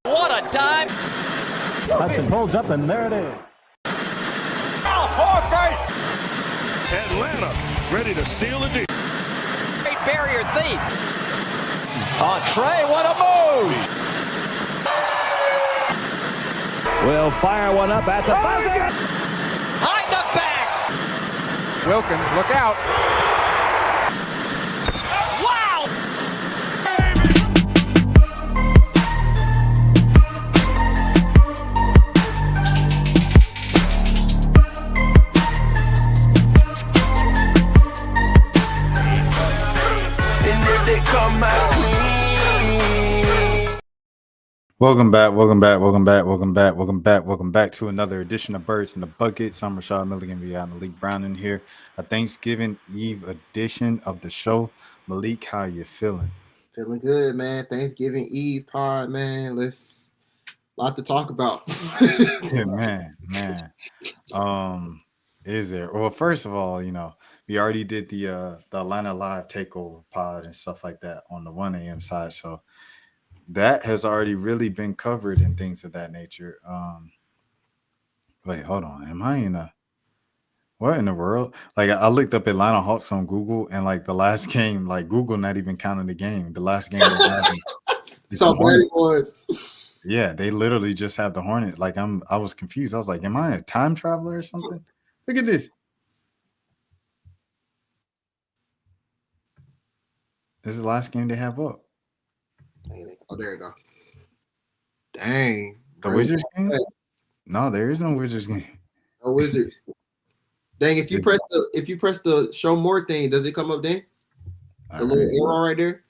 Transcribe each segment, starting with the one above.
What a dime! Hudson pulls up, and there it is. Atlanta ready to seal the deal. Great barrier thief. On Trey, what a move! Will fire one up at the buzzer. Behind the back! Wilkins, look out. Wow! Welcome back to another edition of Birds in the Buckets. I'm Rashad Milligan. We got Malik Brown in here. A Thanksgiving Eve edition of the show. Malik, how you feeling? Feeling good, man. Thanksgiving Eve pod, man. Let's lot to talk about. Yeah, man. Is there? Well, first of all, we already did the Atlanta Live takeover pod and stuff like that on the 1 a.m. side, so that has already really been covered and things of that nature. Wait, hold on. Am I in a what in the world? Like, I looked up Atlanta Hawks on Google, and like the last game, like Google not even counting the game. The last game was having So bad it was. Yeah, they literally just have the Hornets. Like, I was confused. I was like, am I a time traveler or something? Look at this. This is the last game they have up. Oh, there you go. Dang. The Wizards game? No, there is no Wizards game. No Wizards. Dang, if you press the show more thing, does it come up then? The little arrow right there?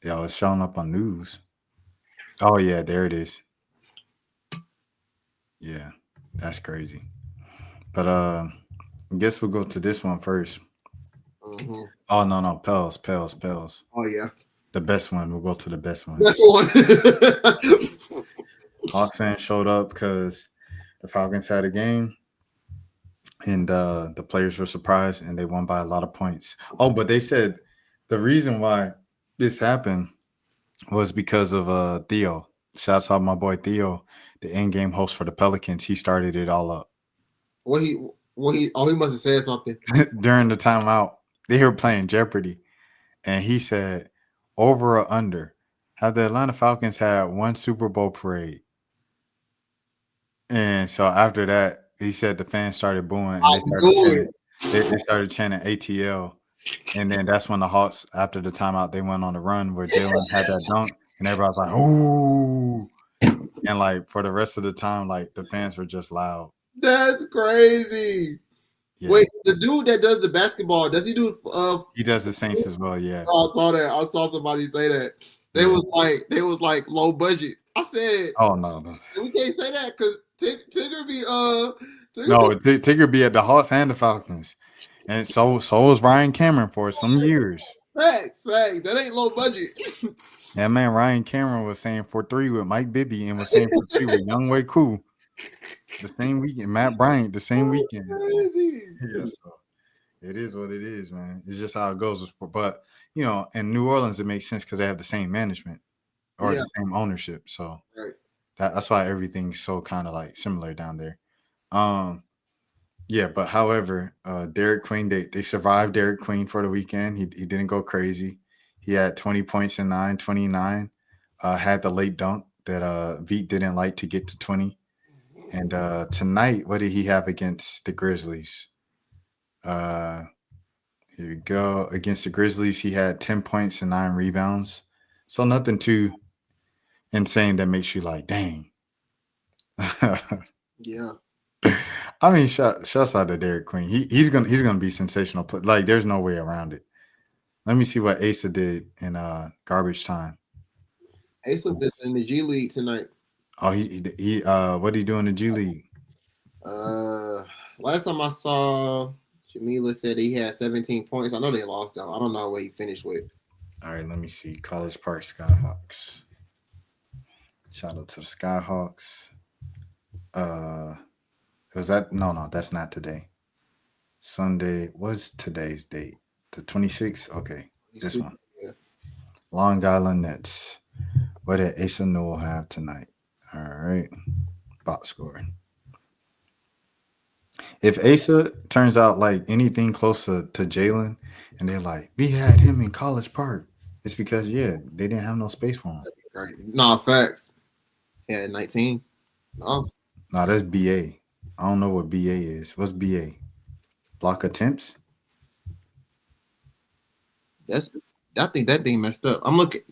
Yeah, it's showing up on news. Oh yeah, there it is. Yeah, that's crazy. But I guess we'll go to this one first. Mm-hmm. Oh no, Pels. Oh yeah. The best one. We'll go to the best one. Best one. Hawks fans showed up because the Falcons had a game, and the players were surprised, and they won by a lot of points. Oh, but they said the reason why this happened was because of Theo. Shouts out my boy Theo, the in-game host for the Pelicans. He started it all up. He must have said something. During the timeout, they were playing Jeopardy, and he said, over or under, have the Atlanta Falcons had one Super Bowl parade? And so after that, he said the fans started booing. And they started chanting ATL. And then that's when the Hawks, after the timeout, they went on the run where Jalen had that dunk. And everybody's like, ooh. And like for the rest of the time, like the fans were just loud. That's crazy. Yeah. Wait, the dude that does the basketball, does he do he does the Saints as well, yeah. I saw that. I saw somebody say that. They was like low budget. I said, oh no. We can't say that because Tigger be Tigger be at the Hawks and the Falcons. And so was Ryan Cameron for some years. Facts. That ain't low budget. Yeah, man, Ryan Cameron was saying 4-3 with Mike Bibby and was saying 4-3 with Younghoe Koo. The same weekend, Matt Bryant, the same weekend. Yeah, so it is what it is, man. It's just how it goes. But, in New Orleans, it makes sense because they have the same management or the same ownership. So that's why everything's so kind of like similar down there. Yeah, but however, Derek Queen, they survived Derek Queen for the weekend. He didn't go crazy. He had 20 points in 29, had the late dunk that Veet didn't like to get to 20. And tonight, what did he have against the Grizzlies? Here we go. Against the Grizzlies, he had 10 points and 9 rebounds. So nothing too insane that makes you like, dang. Yeah. I mean, shouts out to Derek Queen. He's gonna be sensational. Like, there's no way around it. Let me see what Asa did in garbage time. Asa is in the G League tonight. Oh, he what did he do in the G League? Last time I saw, Jamila said he had 17 points. I know they lost though. I don't know what he finished with. All right, let me see. College Park Skyhawks. Shout out to the Skyhawks. Was that no, that's not today. Sunday. What's today's date? The 26th? Okay, this one. Yeah. Long Island Nets. What did Asa Newell have tonight? All right. Box score. If Asa turns out like anything close to Jalen, and they're like, we had him in College Park, it's because, they didn't have no space for him. Right. No, facts. Yeah, 19. No. No, that's BA. I don't know what BA is. What's BA? Block attempts? I think that thing messed up. I'm looking.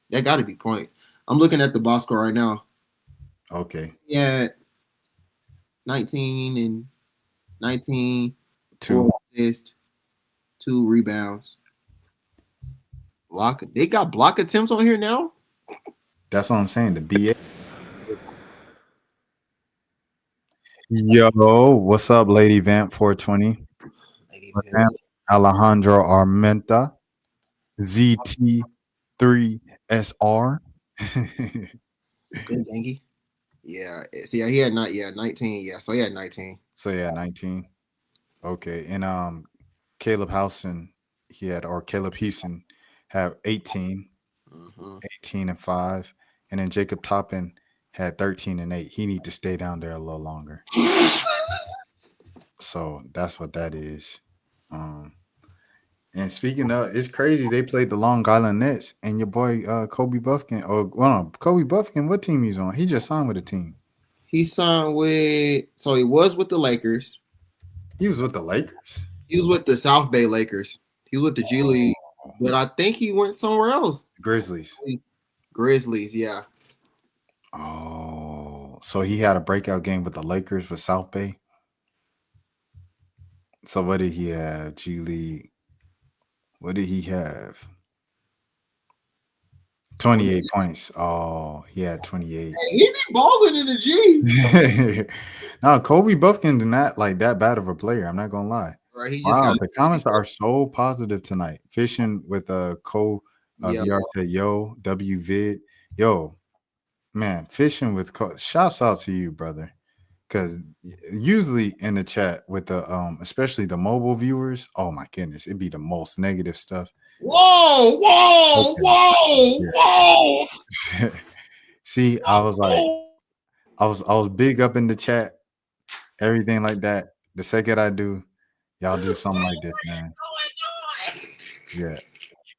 That got to be points. I'm looking at the box score right now. Okay. Yeah, 19 and 19. 2 assists, 2 rebounds. Block. They got block attempts on here now. That's what I'm saying. The BA. Yo, what's up, Lady Vamp 420? Vamp, Alejandro Armenta, ZT3SR. Good, Dangy. Yeah. See, he had 19. Yeah, so he had 19. So 19. Okay, and Caleb Howson, Caleb Houston had 18, 18 and 5, and then Jacob Toppin had 13 and 8. He need to stay down there a little longer. So that's what that is. And speaking of, it's crazy. They played the Long Island Nets, and your boy Kobe Buffkin. Kobe Buffkin. What team he's on? He just signed with a team. He signed with. So he was with the Lakers. He was with the Lakers. He was with the South Bay Lakers. He was with the G League, but I think he went somewhere else. Grizzlies. Yeah. Oh, so he had a breakout game with the Lakers for South Bay. So what did he have? G League. What did he have? 28 points. Oh, he had 28. Hey, he be balling in the G. No, Kobe Buffkin's not like that bad of a player. I'm not gonna lie. Right, he just the comments are so positive tonight. Fishing with VR said, yo, WVid. Yo, man, fishing with shouts out to you, brother. Because usually in the chat with the especially the mobile viewers, oh my goodness, it'd be the most negative stuff. Whoa. See, I was like, I was big up in the chat, everything like that. The second I do, y'all do something like this, man. Yeah.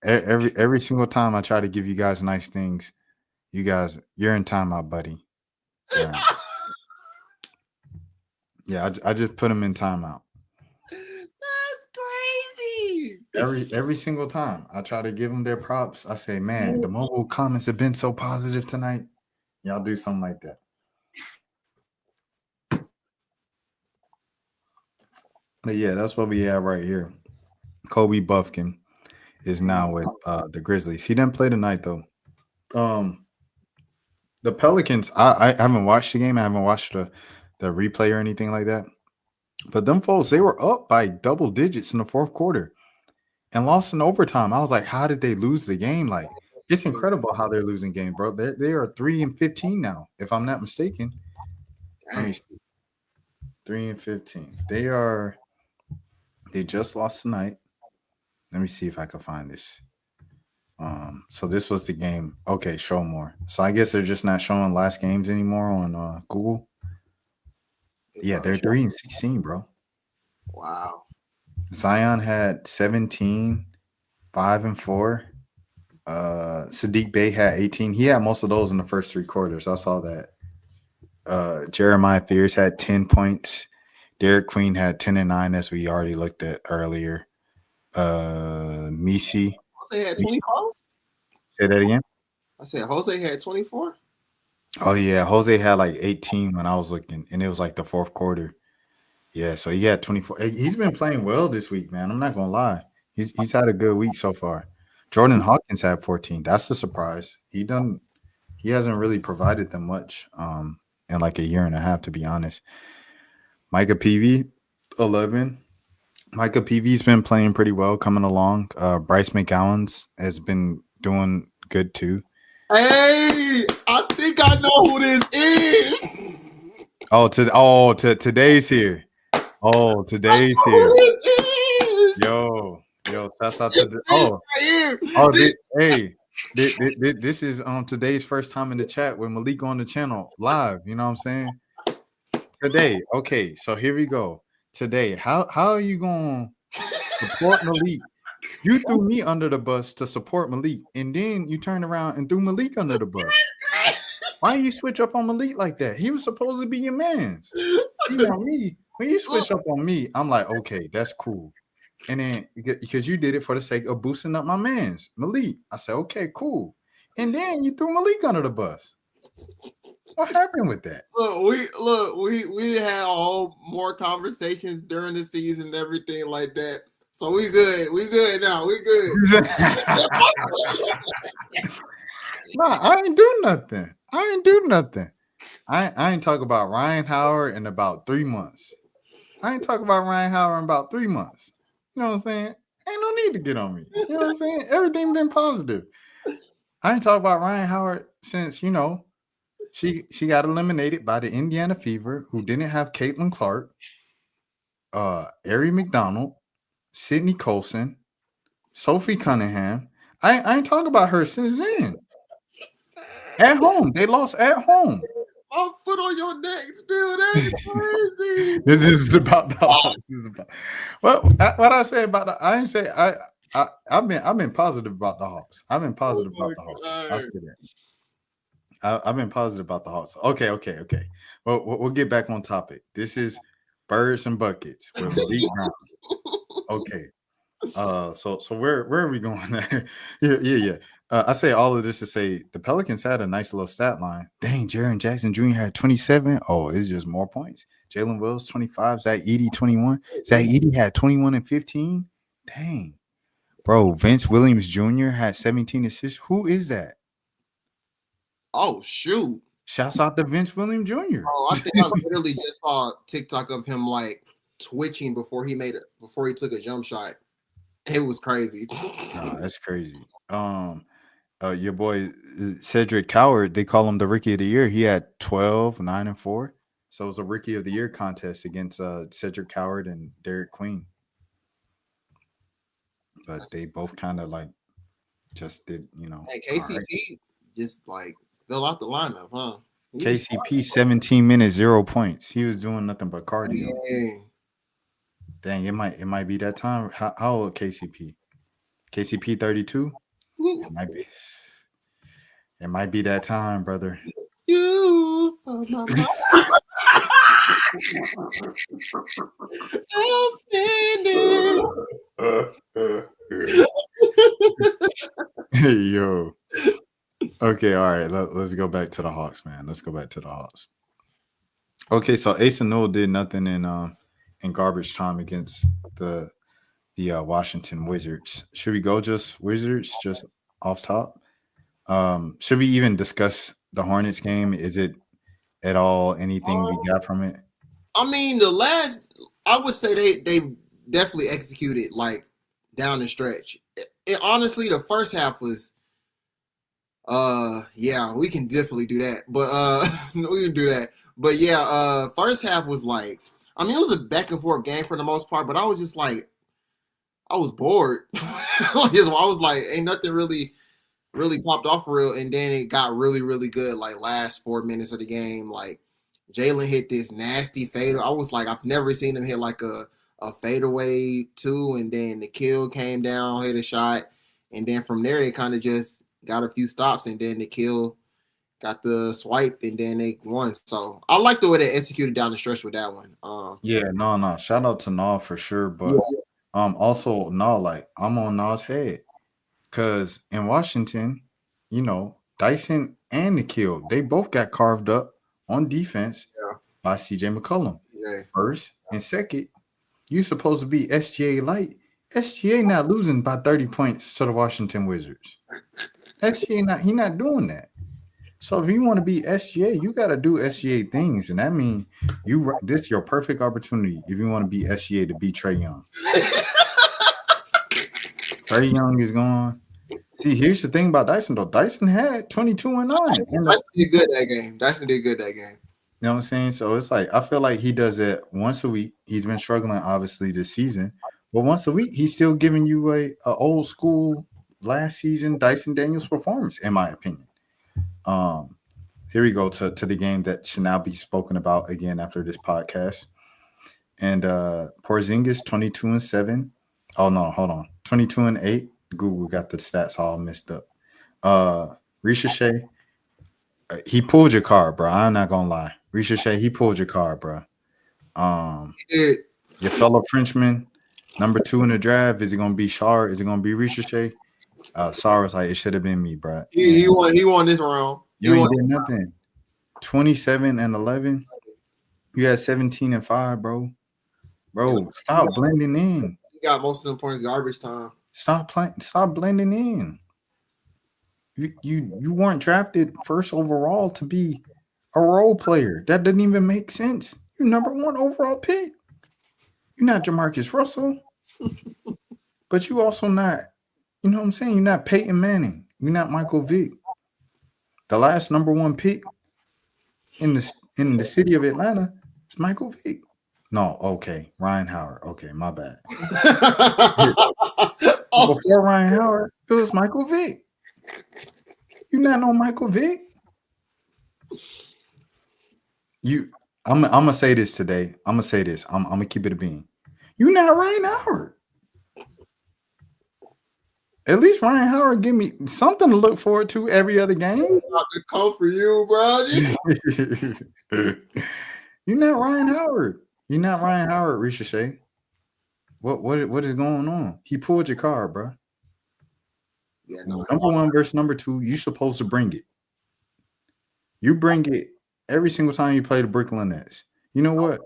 Every single time I try to give you guys nice things, you're in timeout, buddy. Yeah, I just put them in timeout. That's crazy. Every single time I try to give them their props, I say, man, the mobile comments have been so positive tonight. Y'all do something like that. But yeah, that's what we have right here. Kobe Buffkin is now with the Grizzlies. He didn't play tonight though. The Pelicans, I haven't watched the game. I haven't watched the replay or anything like that. But them folks, they were up by double digits in the fourth quarter and lost in overtime. I was like, how did they lose the game? Like, it's incredible how they're losing games, bro. They are 3-15 now, if I'm not mistaken. Let me see. 3-15. They just lost tonight. Let me see if I can find this. So this was the game. Okay, show more. So I guess they're just not showing last games anymore on Google. Yeah, they're 3-16, bro. Wow. Zion had 17, 5 and 4. Sadiq Bey had 18. He had most of those in the first 3 quarters. I saw that. Jeremiah Fears had 10 points. Derek Queen had 10 and 9, as we already looked at earlier. Misi. Jose had 24? Say that again? I said Jose had 24? Oh, yeah. Jose had like 18 when I was looking, and it was like the fourth quarter. Yeah, so he had 24. He's been playing well this week, man. I'm not going to lie. He's had a good week so far. Jordan Hawkins had 14. That's a surprise. He hasn't really provided them much in like a year and a half, to be honest. Micah Peavy, 11. Micah Peavy's been playing pretty well, coming along. Bryce McGowan's has been doing good too. Hey, I think I know who this is. Today's here. Oh, today's here. Who this is? Yo, that's out This to the. right here. Hey, This is today's first time in the chat with Malik on the channel live. You know what I'm saying? Today, okay. So here we go. Today, how are you gonna support Malik? You threw me under the bus to support Malik, and then you turned around and threw Malik under the bus. Why you switch up on Malik like that? He was supposed to be your man's. You know me. When you switch up on me, I'm like, okay, that's cool. And then because you did it for the sake of boosting up my man's Malik, I said, okay, cool. And then you threw Malik under the bus. What happened with that? We had all more conversations during the season and everything like that. So we good. We good now. We good. Nah, I ain't do nothing. I ain't talk about Ryan Howard in about 3 months. You know what I'm saying? Ain't no need to get on me. You know what I'm saying? Everything been positive. I ain't talk about Ryan Howard since, she got eliminated by the Indiana Fever, who didn't have Caitlin Clark, Ari McDonald, Sydney Colson, Sophie Cunningham. I ain't talk about her since then. At home. They lost at home. My foot on your neck still. That's crazy. This is about the Hawks. What I say about the I didn't say I've been positive about the Hawks. I've been positive about the Hawks. I've been positive about the Hawks. Okay. Well, we'll get back on topic. This is Birds and Buckets with Malik Brown. Okay. So where are we going there? Yeah. I say all of this to say the Pelicans had a nice little stat line. Dang, Jaren Jackson Jr. had 27. Oh, it's just more points. Jalen Wills 25. Zach Edey 21. Zach Edey had 21 and 15. Dang, bro. Vince Williams Jr. had 17 assists. Who is that? Oh shoot! Shouts out to Vince Williams Jr. Oh, I think I literally just saw a TikTok of him like twitching before he took a jump shot. It was crazy. Nah, that's crazy. Your boy Cedric Coward, they call him the Rookie of the Year. He had 12, 9, and 4. So it was a Rookie of the Year contest against Cedric Coward and Derek Queen. But they both kind of like just did, Hey, KCP just like fill out the lineup, huh? KCP 17 minutes, 0 points. He was doing nothing but cardio. Dang, it might be that time. How old KCP? KCP 32? It might be that time, brother. You are my outstanding. Hey, yo. Okay, all right. Let's go back to the Hawks, man. Okay, so Ace and Newell did nothing in garbage time against the Washington Wizards. Should we go just Wizards just off top? Should we even discuss the Hornets game? Is it at all anything we got from it? I mean, I would say they definitely executed like down the stretch. Honestly, the first half was yeah, we can definitely do that. But we can do that. But yeah, first half was like, I mean, it was a back and forth game for the most part, but I was just like, I was bored. I was like, ain't nothing really popped off for real. And then it got really, really good. Like last 4 minutes of the game, like Jalen hit this nasty fader. I was like, I've never seen him hit like a fadeaway too. And then the kill came down, hit a shot. And then from there, they kind of just got a few stops. And then the kill got the swipe, and then they won. So I like the way they executed down the stretch with that one. No. Shout out to Nah for sure. But also Nah, like I'm on Nah's head. Because in Washington, Dyson and Nikhil, they both got carved up on defense by CJ McCollum. Yeah. First and second, you supposed to be SGA light. SGA not losing by 30 points to the Washington Wizards. SGA he not doing that. So if you want to be SGA, you got to do SGA things, and that means this is your perfect opportunity if you want to be SGA to beat Trae Young. Trae Young is gone. See, here's the thing about Dyson, though. Dyson had 22 and 9. Dyson did good that game. You know what I'm saying? So it's like I feel like he does it once a week. He's been struggling, obviously, this season. But once a week, he's still giving you a old school last season Dyson Daniels performance, in my opinion. Here we go to the game that should now be spoken about again after this podcast. And Porzingis 22-7. Oh no, hold on. 22-8. Google got the stats all messed up. Ricochet, he pulled your card, bro. I'm not gonna lie. Ricochet, he pulled your card, bro. Your fellow Frenchman, number 2 in the draft, is it gonna be Char? Is it gonna be Ricochet? Char was like, it should have been me, bro. He won this round. You ain't did nothing. 27-11. You had 17-5, bro. Bro, stop blending in. He got most of the points garbage time. Stop blending in. You weren't drafted first overall to be a role player. That doesn't even make sense. You're number 1 overall pick. You're not Jamarcus Russell, but you also not, you know what I'm saying? You're not Peyton Manning. You're not Michael Vick. The last number 1 pick in the city of Atlanta is Michael Vick. No, okay, Ryan Howard. Okay, my bad. Before Ryan Howard, it was Michael Vick. You not know Michael Vick? I'm gonna say this today. I'm gonna keep it a bean. You not Ryan Howard. At least Ryan Howard give me something to look forward to every other game. Good call for you, bro. You're not Ryan Howard. You're not Ryan Howard, Ricochet. What is going on? He pulled your card, bro. Yeah, no, number 1 versus number 2, you're supposed to bring it. You bring it every single time you play the Brooklyn Nets. You know what?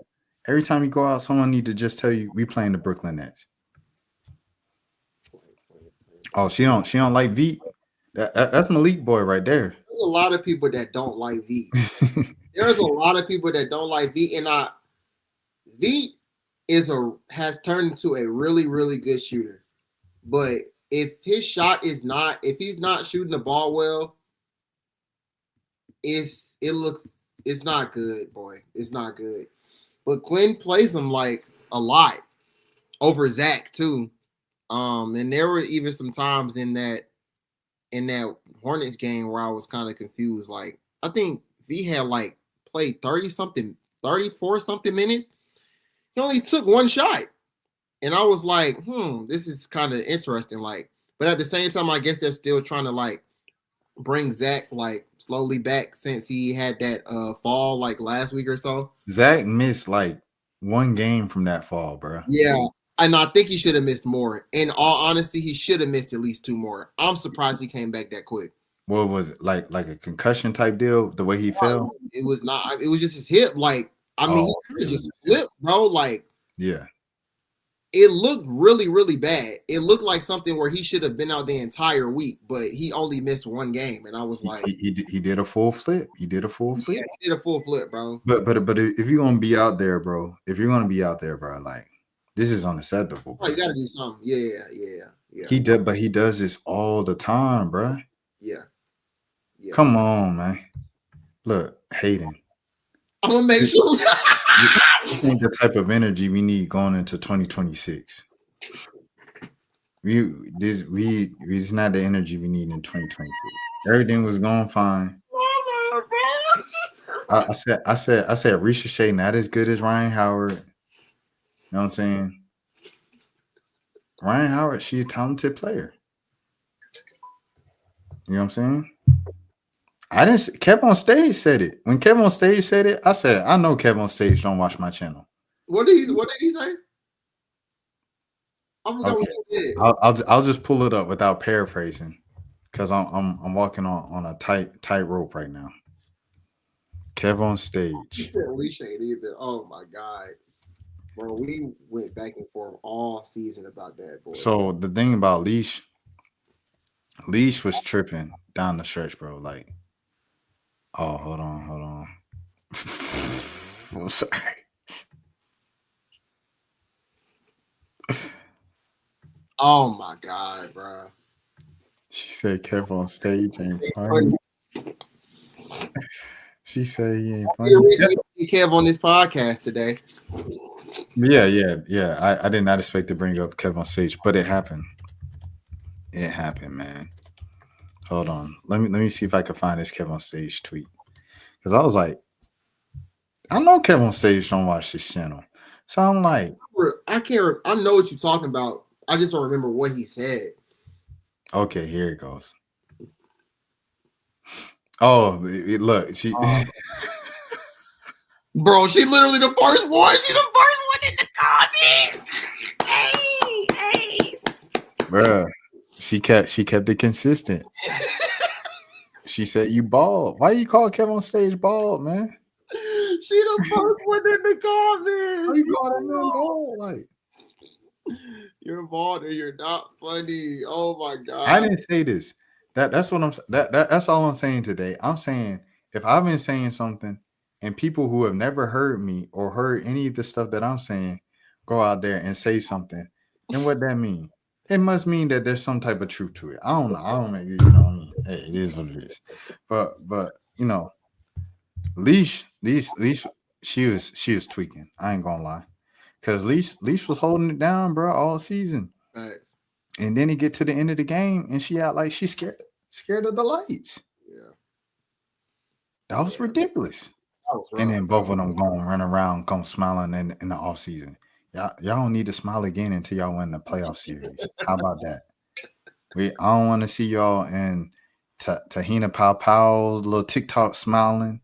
Every time you go out, someone need to just tell you we playing the Brooklyn Nets. Oh, she don't like V. That's Malik boy right there. There's a lot of people that don't like V. There's a lot of people that don't like V, and V has turned into a really, really good shooter. But if his shot is not, if he's not shooting the ball well, it's not good, boy. It's not good. But Quinn plays him like a lot over Zach too. And there were even some times in that Hornets game where I was kind of confused. Like, I think V had like played 34 something minutes. He only took 1 shot. And I was like, this is kind of interesting. Like, but at the same time, I guess they're still trying to like bring Zach like slowly back since he had that fall like last week or so. Zach missed like 1 game from that fall, bro. Yeah. And I think he should have missed more. In all honesty, he should have missed at least 2 more. I'm surprised he came back that quick. What was it? Like a concussion type deal, the way he fell? It was not. It was just his hip. Like, I mean, he could have just flipped, bro. Like, yeah. It looked really, really bad. It looked like something where he should have been out the entire week, but he only missed 1 game. And I was like, he did a full flip. He did a full flip. Yeah, he did a full flip, bro. But if you're gonna be out there, bro, like this is unacceptable. Oh, you gotta do something. Yeah. He does this all the time, bro. Yeah. Come on, man. Look, Hayden. I'm gonna make sure. This ain't the type of energy we need going into 2026. It's not the energy we need in 2022. Everything was going fine. I said Ricochet not as good as Ryan Howard. You know what I'm saying? Ryan Howard, she's a talented player. You know what I'm saying? Kev on Stage said it. When Kev on Stage said it, I said, I know Kev on Stage don't watch my channel. What did he say? I forgot what he said. I'll just pull it up without paraphrasing, because I'm walking on a tight rope right now. Kev on Stage. He said Leash ain't either. Oh my God. Bro, we went back and forth all season about that, boy. So the thing about Leash was tripping down the stretch, bro. Like, oh, hold on. I'm sorry. Oh my God, bro. She said Kev on Stage ain't funny. She said he ain't funny. The reason we Kev on this podcast today. Yeah. I did not expect to bring up Kev on Stage, but it happened. It happened, man. Hold on. Let me see if I can find this Kevin Stage tweet. Because I was like, I know Kevin Stage don't watch this channel. So I'm like, I can't. I know what you're talking about. I just don't remember what he said. okay, here it goes. Oh, look, she. Bro, she literally the first one. She the first one in the comments. Hey. Bruh, she kept it consistent. She said, "You bald. Why you call Kevin Stage bald, man? She the first one in the comments. Why you call that man bald? Like, you're bald and you're not funny. Oh my god. I didn't say this. That's what I'm. That's all I'm saying today. I'm saying if I've been saying something, and people who have never heard me or heard any of the stuff that I'm saying go out there and say something, then what that mean? It must mean that there's some type of truth to it. I don't know. I don't make it. You know what I mean? Hey, it is what it is. But you know, Leash, she was tweaking. I ain't gonna lie, because Leash was holding it down, bro, all season. Thanks. And then he get to the end of the game, and she act like she's scared of the lights. Yeah, that was ridiculous. And then both of them going run around, come smiling in the off season. Y'all don't need to smile again until y'all win the playoff series. How about that? I don't want to see y'all in Tahina Powell's little TikTok smiling.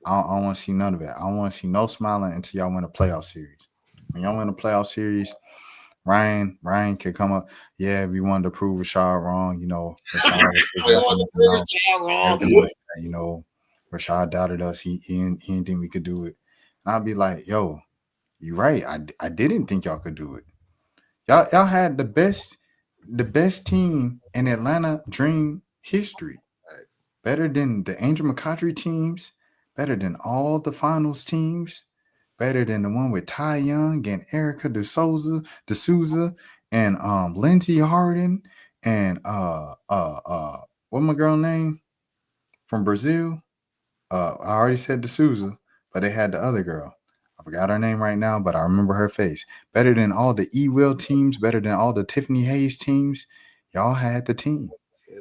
I don't want to see none of it. I don't want to see no smiling until y'all win a playoff series. When y'all win a playoff series, Ryan can come up. Yeah, we wanted to prove Rashad wrong. You know, Rashad doubted us. He didn't think we could do it. And I'd be like, yo, you right. I didn't think y'all could do it. Y'all had the best team in Atlanta Dream history. Better than the Angel McCautry teams. Better than all the finals teams. Better than the one with Ty Young and Erica D'Souza and Lindsey Harden and what my girl name from Brazil? I already said D'Souza, but they had the other girl. I forgot her name right now, but I remember her face. Better than all the E-Will teams, better than all the Tiffany Hayes teams. Y'all had the team.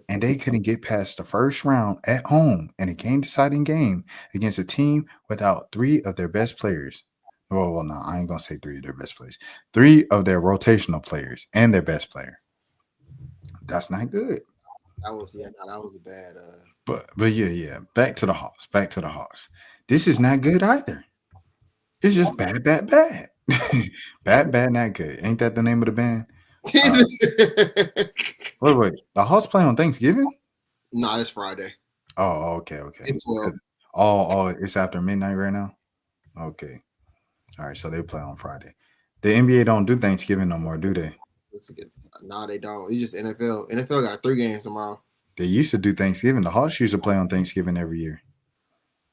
And they couldn't get past the first round at home in a game-deciding game against a team without 3 of their best players. Well, no, I ain't going to say 3 of their best players. 3 of their rotational players and their best player. That's not good. That was a bad. But yeah. Back to the Hawks. This is not good either. It's just bad. bad, not good. Ain't that the name of the band? Wait. The Hawks play on Thanksgiving? No, it's Friday. Oh, okay. It's it's after midnight right now? Okay. All right, so they play on Friday. The NBA don't do Thanksgiving no more, do they? No, they don't. It's just NFL. NFL got 3 games tomorrow. They used to do Thanksgiving. The Hawks used to play on Thanksgiving every year.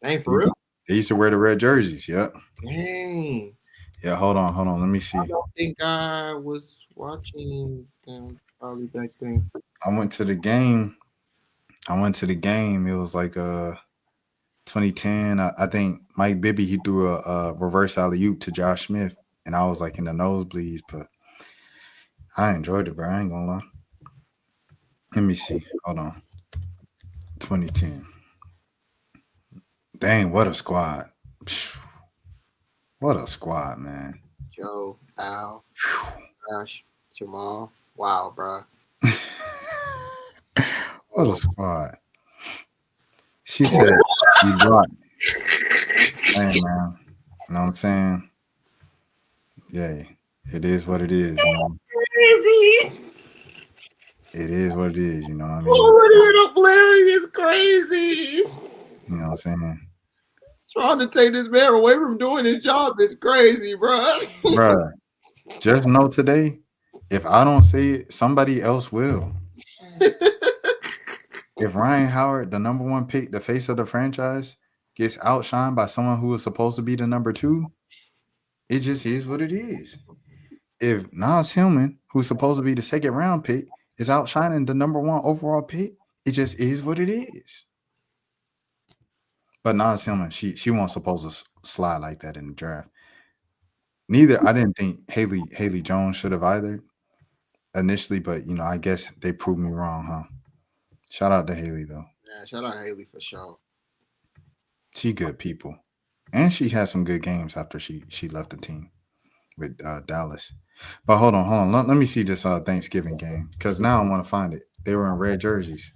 Ain't for real? They used to wear the red jerseys, yep. Dang. Yeah, hold on. Let me see. I don't think I was watching them probably back then. I went to the game. It was like 2010. I think Mike Bibby, he threw a reverse alley-oop to Josh Smith, and I was like in the nosebleeds, but I enjoyed it, bro. I ain't gonna lie. Let me see. Hold on. 2010. Dang, what a squad. What a squad, man. Joe, Al, Josh, Jamal. Wow, bro. What a squad. She said, you blocked. Hey, man. You know what I'm saying? Yeah, it is what it is. You know? It is what it is, you know what I mean? Oh, Larry is crazy. You know what I'm saying? Trying to take this man away from doing his job is crazy, bro. Bruh, just know today, if I don't see it, somebody else will. If Ryan Howard, the number 1 pick, the face of the franchise, gets outshined by someone who was supposed to be the number 2, it just is what it is. If Nas Hillman, who's supposed to be the 2nd round pick, is outshining the number 1 overall pick, it just is what it is. But Nas Hillman, she wasn't supposed to slide like that in the draft. I didn't think Haley Jones should have either. initially, but I guess they proved me wrong, huh? Shout out to Haley though. Yeah, shout out Haley for sure. She good people, and she had some good games after she left the team with Dallas. But hold on. Let me see this Thanksgiving game because now I want to find it. They were in red jerseys.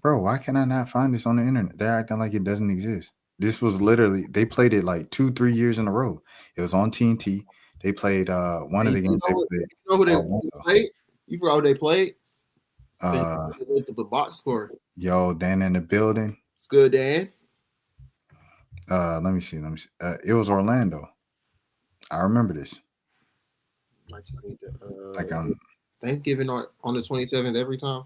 Bro, why can I not find this on the internet? They're acting like it doesn't exist. This was literally they played it like 2-3 years in a row. It was on TNT. They played one of the games they played. You know who they played? You forgot who they played? The box score. Yo, Dan in the building. It's good, Dan. Let me see. It was Orlando. I remember this. Thanksgiving on the 27th every time.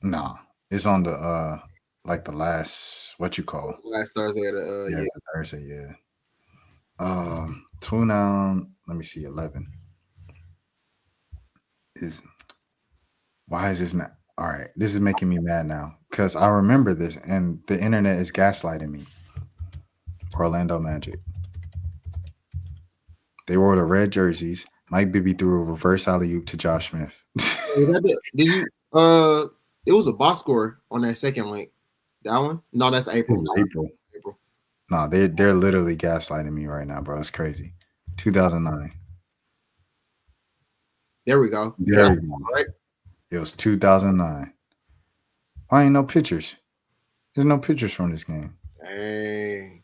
Nah, it's on the like the last last Thursday of the Thursday, yeah. 2 down. Let me see. 11 why is this not all right? This is making me mad now because I remember this and the internet is gaslighting me. Orlando Magic. They wore the red jerseys. Mike Bibby threw a reverse alley-oop to Josh Smith. Did you? It was a box score on that second link. That one? No, that's April. April. No, they're literally gaslighting me right now, bro. It's crazy. 2009. There we go. There we go. Right. It was 2009. Why ain't no pictures? There's no pictures from this game. Dang.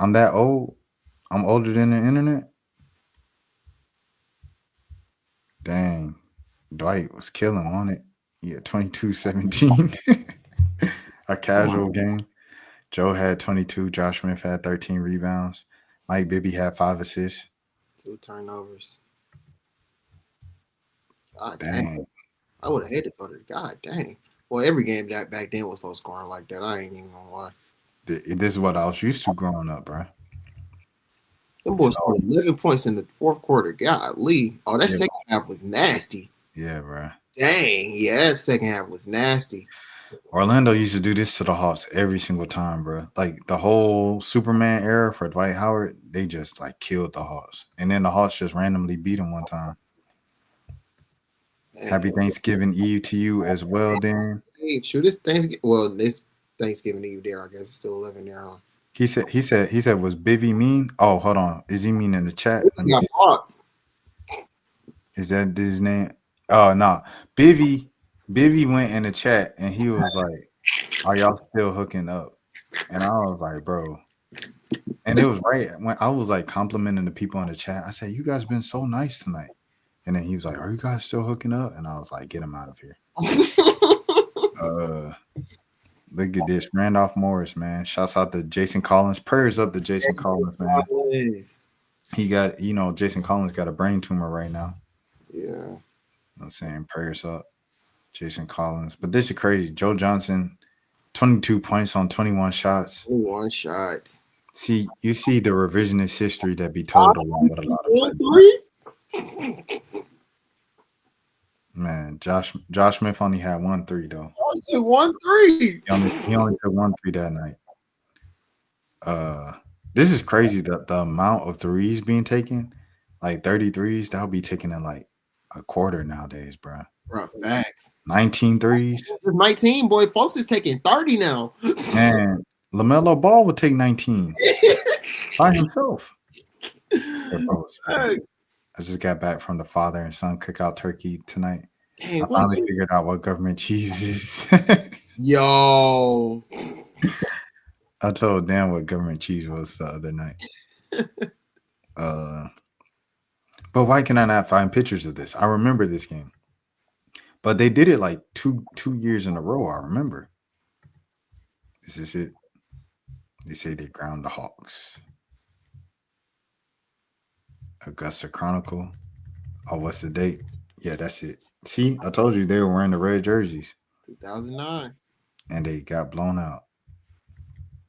I'm that old. I'm older than the internet. Dang. Dwight was killing on it. Yeah, 22-17. A casual game. Joe had 22. Josh Smith had 13 rebounds. Mike Bibby had 5 assists. 2 turnovers. God dang. I would have hated to go to God dang. Well, every game that back then was low scoring like that. I ain't even gonna lie. This is what I was used to growing up, bro. Them boys scored 11 points in the fourth quarter. Golly. Oh, that second half was nasty. Yeah, bro. Dang. Yeah, that second half was nasty. Orlando used to do this to the Hawks every single time, bro. Like the whole Superman era for Dwight Howard, they just like killed the Hawks. And then the Hawks just randomly beat them one time. Happy Thanksgiving Eve to you as well, Dan. Shoot, this Thanksgiving Eve there, I guess it's still 11 there, huh? He said, was Bivy mean? Oh, hold on. Is he mean in the chat? Is that his name? Oh, no. Bivy went in the chat and he was like, are y'all still hooking up? And I was like, bro. And it was right when I was like complimenting the people in the chat. I said, you guys been so nice tonight. And then he was like, are you guys still hooking up? And I was like, get him out of here. Look at this. Randolph Morris, man. Shouts out to Jason Collins. Prayers up to Jason Collins, man. He got, Jason Collins got a brain tumor right now. Yeah. I'm saying prayers up. Jason Collins. But this is crazy. Joe Johnson, 22 points on 21 shots. 21 shots. See, you see the revisionist history that be told along with a lot of players. Man, Josh Smith only had 1 3 though. Oh, he took 1 3. He only took 1 3 that night. This is crazy that the amount of threes being taken, like 33s, that'll be taken in like a quarter nowadays, bro. Bro, facts. 19 threes. It's 19, boy. Folks is taking 30 now. Man, LaMelo Ball would take 19 by himself. I just got back from the father and son cookout turkey tonight. Hey, I finally figured out what government cheese is. Yo. I told Dan what government cheese was the other night. But why can I not find pictures of this? I remember this game. But they did it like two years in a row, I remember. This is it. They say they ground the Hawks. Augusta Chronicle. Oh, what's the date? Yeah, that's it. See, I told you they were wearing the red jerseys. 2009. And they got blown out.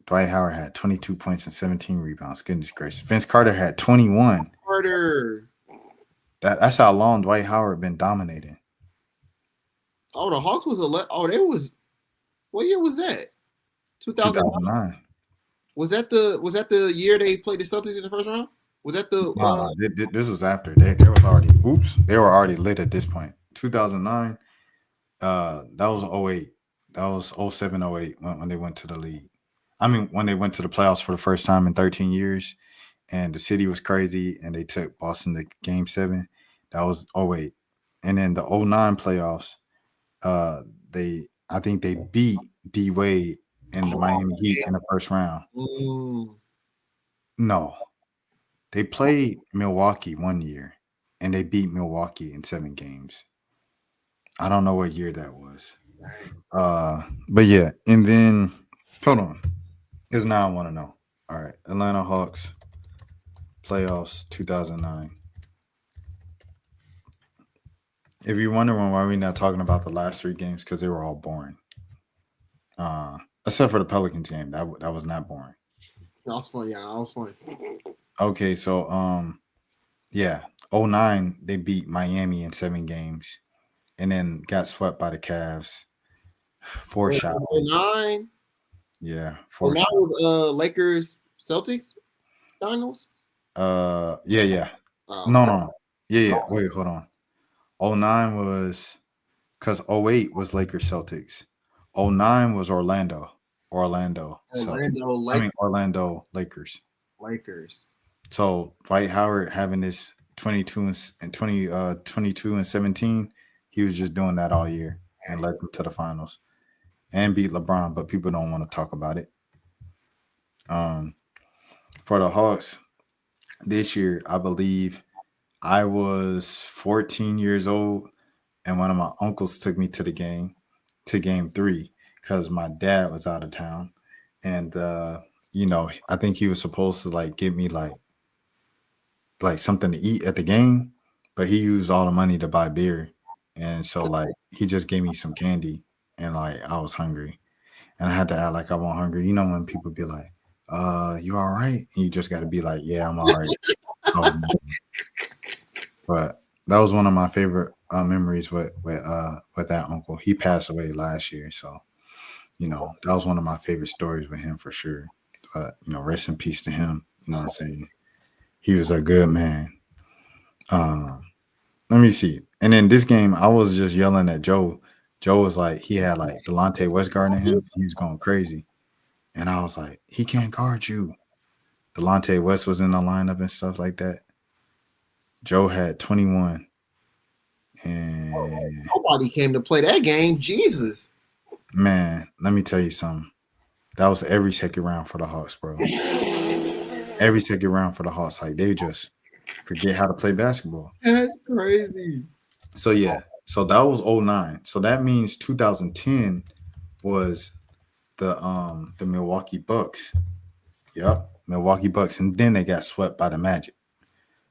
Dwight Howard had 22 points and 17 rebounds. Goodness gracious. Vince Carter had 21. Carter. That's how long Dwight Howard been dominating. Oh, the Hawks was what year was that? 2009. Was that the year they played the Celtics in the first round? Was that the? Nah, this was after they was already. Oops, they were already lit at this point. 2009. That was '08. That was '07, '08 when they went to the league. I mean, when they went to the playoffs for the first time in 13 years, and the city was crazy, and they took Boston to Game 7. That was '08, and then the '09 playoffs. I think they beat D Wade and the Miami Heat in the first round. No, they played Milwaukee one year, and they beat Milwaukee in 7 games. I don't know what year that was. But yeah, and then hold on, because now I want to know. All right, Atlanta Hawks playoffs 2009. If you're wondering why we're not talking about the last 3 games, because they were all boring. Except for the Pelicans game, that was not boring. That was fun. Yeah, that was fun. Okay, so yeah, '09 they beat Miami in 7 games, and then got swept by the Cavs. 4 shots. 09. Yeah, 4 09 shots. was Lakers Celtics finals. Yeah. Oh, No. Yeah. Wait, hold on. '09 was because '08 was Lakers Celtics. '09 was Orlando Celtics. I mean Orlando Lakers. Lakers. So Dwight Howard having this 22 and 17, he was just doing that all year and led them to the finals and beat LeBron, but people don't want to talk about it. For the Hawks this year, I believe I was 14 years old, and one of my uncles took me to game 3, because my dad was out of town, and I think he was supposed to like give me like something to eat at the game, but he used all the money to buy beer, and so like he just gave me some candy, and like I was hungry, and I had to act like I wasn't hungry. You know when people be like, you all right? And you just got to be like, yeah, I'm all right. But that was one of my favorite memories with that uncle. He passed away last year, so that was one of my favorite stories with him for sure. But rest in peace to him. You know what I'm saying? He was a good man. Let me see. And then this game, I was just yelling at Joe. Joe was like, he had like Delonte West guarding him. He was going crazy. And I was like, he can't guard you. Delonte West was in the lineup and stuff like that. Joe had 21. And nobody came to play that game. Jesus. Man, let me tell you something. That was every second round for the Hawks, bro. Every second round for the Hawks. Like, they just forget how to play basketball. That's crazy. So, yeah. So, that was '09. So, that means 2010 was the Milwaukee Bucks. Yep, Milwaukee Bucks. And then they got swept by the Magic.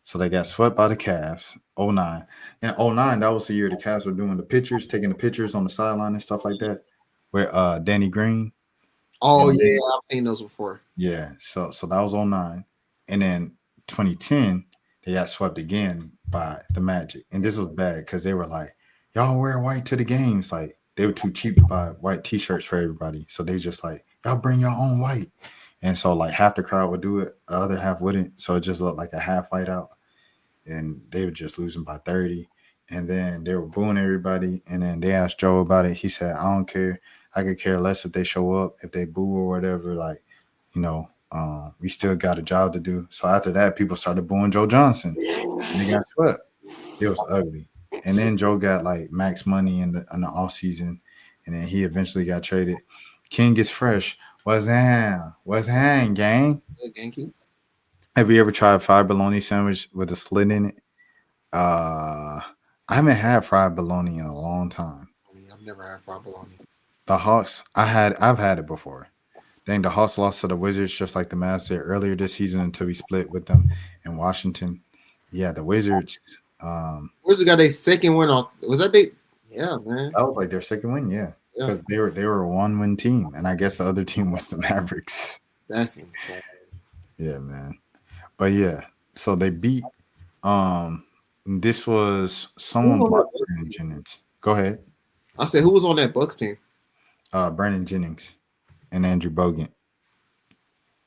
So, they got swept by the Cavs, '09. And '09, that was the year the Cavs were doing the pictures, taking the pictures on the sideline and stuff like that with Danny Green. Oh, yeah, I've seen those before. Yeah, so that was '09. And then 2010, they got swept again by the Magic. And this was bad because they were like, y'all wear white to the games. Like, they were too cheap to buy white T-shirts for everybody. So they just like, y'all bring your own white. And so like half the crowd would do it, the other half wouldn't. So it just looked like a half white out. And they were just losing by 30. And then they were booing everybody. And then they asked Joe about it. He said, I don't care. I could care less if they show up, if they boo or whatever. Like, we still got a job to do. So after that, people started booing Joe Johnson. And they got swept. It was ugly. And then Joe got like max money in the offseason. And then he eventually got traded. King is fresh. What's hang, gang? Thank you. Have you ever tried fried bologna sandwich with a slit in it? I haven't had fried bologna in a long time. I've never had fried bologna. The Hawks, I've had it before. Dang, the Hawks lost to the Wizards just like the Mavs did earlier this season until we split with them in Washington. Yeah, the Wizards. Wizards got their second win on. Was that they? Yeah, man. That was like their second win, yeah. Because they were a 1-win team, and I guess the other team was the Mavericks. That's insane. Yeah, man. But yeah, so they beat. This was someone blocked Brandon Jennings. Go ahead. I said, who was on that Bucks team? Brandon Jennings and Andrew Bogut.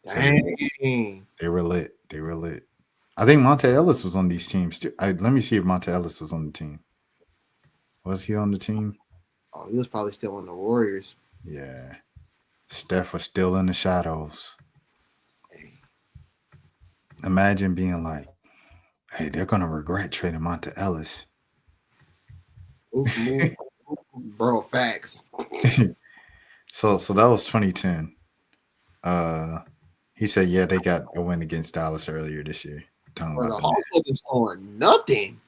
So Dang. they were lit. I think Monte Ellis was on these teams too. Let me see if Monte Ellis was on the team. Was he on the team? Oh, he was probably still on the Warriors. Yeah. Steph was still in the shadows. Imagine being like, hey, they're gonna regret trading Monte Ellis. Bro, facts. So that was 2010. He said, yeah, they got a win against Dallas earlier this year. Talking Bro, about the Hawks wasn't scoring nothing.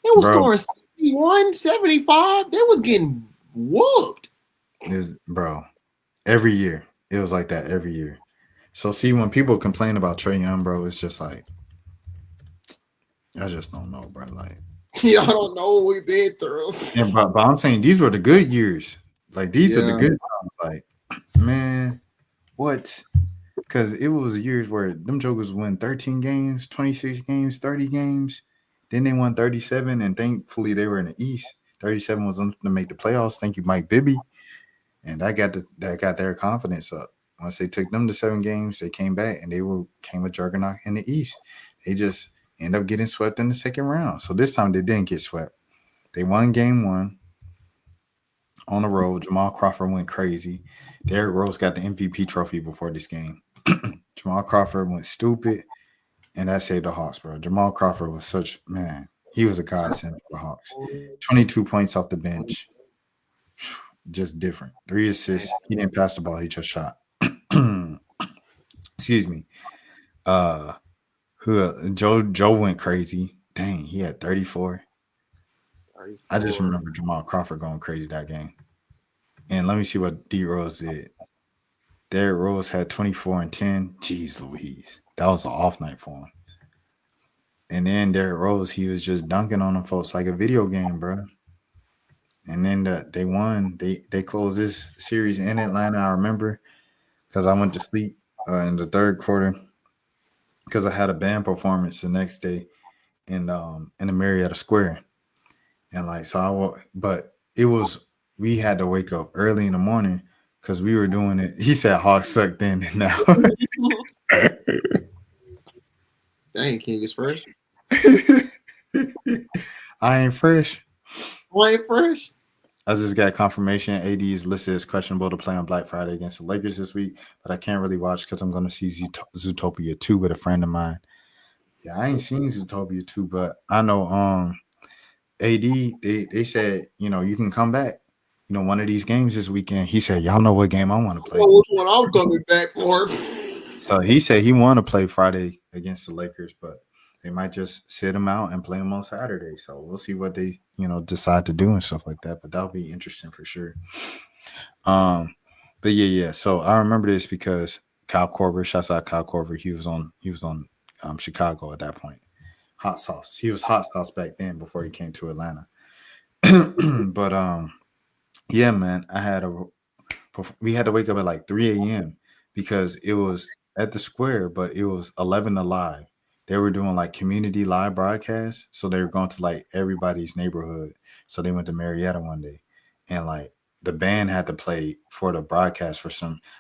They was scoring 71, 75. They was getting whooped. Bro, every year. It was like that every year. So see, when people complain about Trae Young, bro, it's just like, I just don't know, bro. Like, Y'all don't know what we've been through. and but I'm saying these were the good years. Like these are the good times. Like, man, what? Because it was years where them jokers win 13 games, 26 games, 30 games. Then they won 37, and thankfully they were in the East. 37 was to make the playoffs. Thank you, Mike Bibby. And that got their confidence up. Once they took them to 7 games, they came back and they came a juggernaut in the East. They just end up getting swept in the second round. So this time they didn't get swept. They won game 1 on the road. Jamal Crawford went crazy. Derrick Rose got the MVP trophy before this game. Jamal Crawford went stupid, and that saved the Hawks, bro. Jamal Crawford was he was a godsend for the Hawks. 22 points off the bench. Just different. 3 assists. He didn't pass the ball. He just shot. Excuse me. Joe went crazy. Dang, he had 34. I just remember Jamal Crawford going crazy that game. And let me see what D Rose did. Derrick Rose had 24 and 10. Jeez Louise. That was an off night for him. And then Derrick Rose, he was just dunking on them folks like a video game, bro. And then they won. They closed this series in Atlanta. I remember because I went to sleep in the third quarter because I had a band performance the next day in the Marietta Square. And but we had to wake up early in the morning because we were doing it. He said Hawks suck then and now. Dang, can you get fresh? I ain't fresh. Why ain't fresh? I just got confirmation AD is listed as questionable to play on Black Friday against the Lakers this week, but I can't really watch because I'm going to see Zootopia 2 with a friend of mine. Yeah, I ain't seen Zootopia 2, but I know AD, they said, you can come back, one of these games this weekend. He said, y'all know what game I want to play. Which one I'm coming back for. So he said he want to play Friday against the Lakers, but they might just sit him out and play him on Saturday. So we'll see what they, decide to do and stuff like that. But that'll be interesting for sure. But yeah. So I remember this because Kyle Korver, shouts out Kyle Korver. He was on Chicago at that point. Hot sauce. He was hot sauce back then before he came to Atlanta. But yeah, man, we had to wake up at like 3 a.m. because it was at the square, but it was 11 to live. They were doing like community live broadcasts. So they were going to like everybody's neighborhood. So they went to Marietta one day and like the band had to play for the broadcast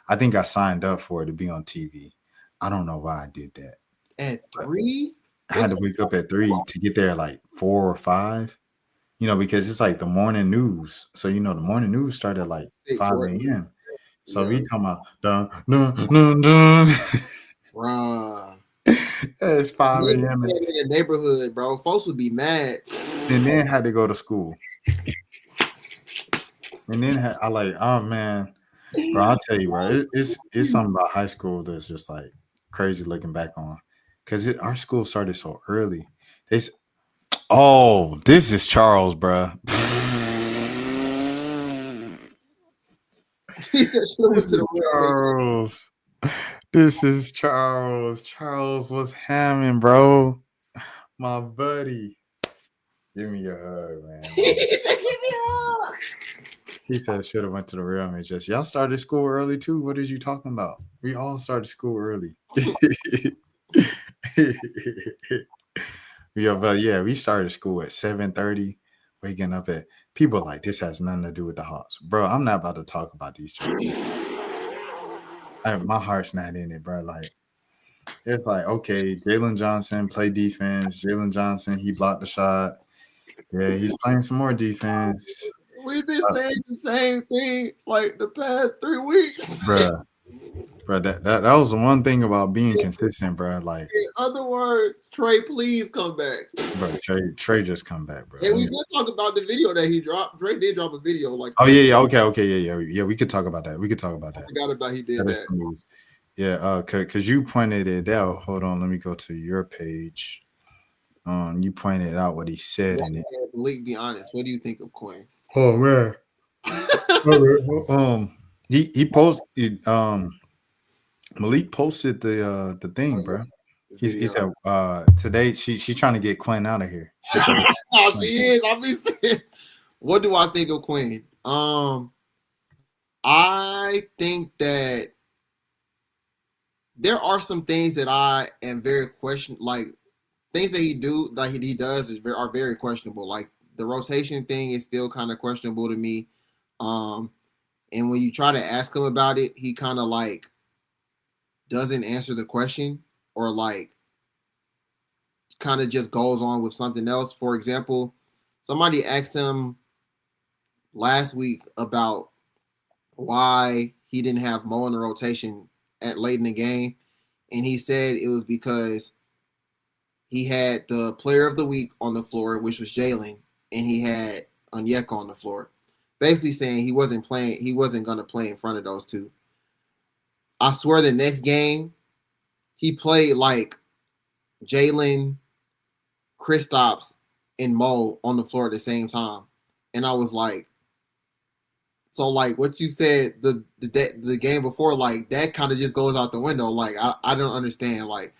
I think I signed up for it to be on TV. I don't know why I did that. At 3? I had to wake up at 3 to get there like 4 or 5, because it's like the morning news. So, the morning news started at like 5 a.m. So we come out, dun, dun, dun, dun. Bruh. It's 5 a.m. In the neighborhood, bro. Folks would be mad. And then had to go to school. And then oh man, bro, I'll tell you, bro, it's something about high school that's just like crazy looking back on. Because our school started so early. This is Charles, bro. Charles. This is Charles. Charles was hamming, bro. My buddy. Give me a hug, man. He said, give me a hug. He said, should have went to the real man. Just, y'all started school early too? What is you talking about? We all started school early. Yeah, we started school at 7:30, waking up at people like this has nothing to do with the Hawks. Bro, I'm not about to talk about these children. My heart's not in it, bro. Like, It's like, okay, Jalen Johnson play defense. Jalen Johnson, he blocked the shot. Yeah, he's playing some more defense. We've been saying the same thing like the past 3 weeks. Bruh. That was the one thing about being consistent, bro. Like, In other words, Trey, please come back. bro, Trey just come back, bro. And we did talk about the video that he dropped. Trey did drop a video. Like, oh yeah, okay. We could talk about that. I forgot about he did that. Smooth. Yeah, cause you pointed it out. Hold on, let me go to your page. You pointed out what he said in it. Malik, be honest. What do you think of Quinn? Oh man. He posted Malik posted the thing, bro. He said today she trying to get Quinn out of here. Oh, she is. I'll be saying. What do I think of Quinn? I think that there are some things that I am very like things that he does are very questionable. Like the rotation thing is still kind of questionable to me. And when you try to ask him about it, he kind of like doesn't answer the question, or like kind of just goes on with something else. For example, somebody asked him last week about why he didn't have Mo in the rotation at late in the game, and he said it was because he had the player of the week on the floor, which was Jalen, and he had Onyeka on the floor. Basically saying he wasn't going to play in front of those two. I swear the next game, he played like Jalen, Kristaps, and Mo on the floor at the same time. And I was like, so like what you said the game before, like that kind of just goes out the window. Like I don't understand. Like,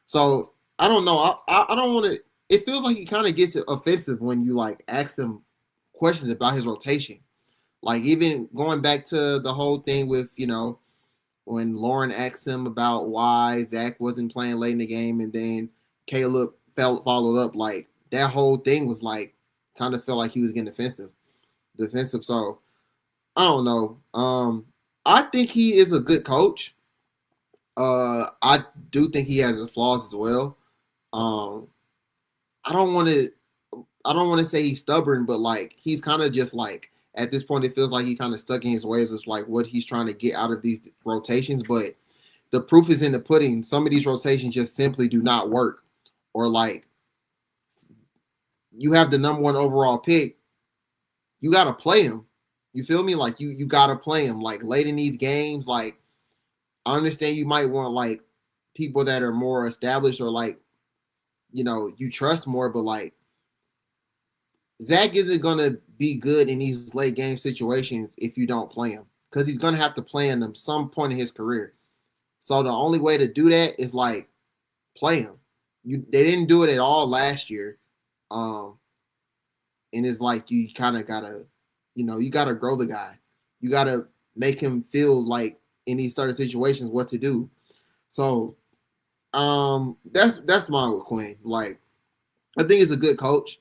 so I don't know. I don't want to. It feels like he kind of gets offensive when you like ask him questions about his rotation. Like even going back to the whole thing with, when Lauren asked him about why Zach wasn't playing late in the game, and then Caleb followed up, like that whole thing was like kind of felt like he was getting defensive. So I don't know. I think he is a good coach. I do think he has his flaws as well. I don't want to say he's stubborn, but like he's kind of just like at this point it feels like he kind of stuck in his ways of like what he's trying to get out of these rotations. But the proof is in the pudding. Some of these rotations just simply do not work. Or like you have the number 1 overall pick, you got to play him. You feel me? Like you got to play him like late in these games. Like I understand you might want like people that are more established or like, you trust more, but like Zach isn't going to be good in these late game situations if you don't play him, because he's going to have to play in them some point in his career. So the only way to do that is like play him. They didn't do it at all last year. And it's like you kind of got to, you got to grow the guy. You got to make him feel like in these certain situations what to do. So that's mine with Quinn. Like I think he's a good coach.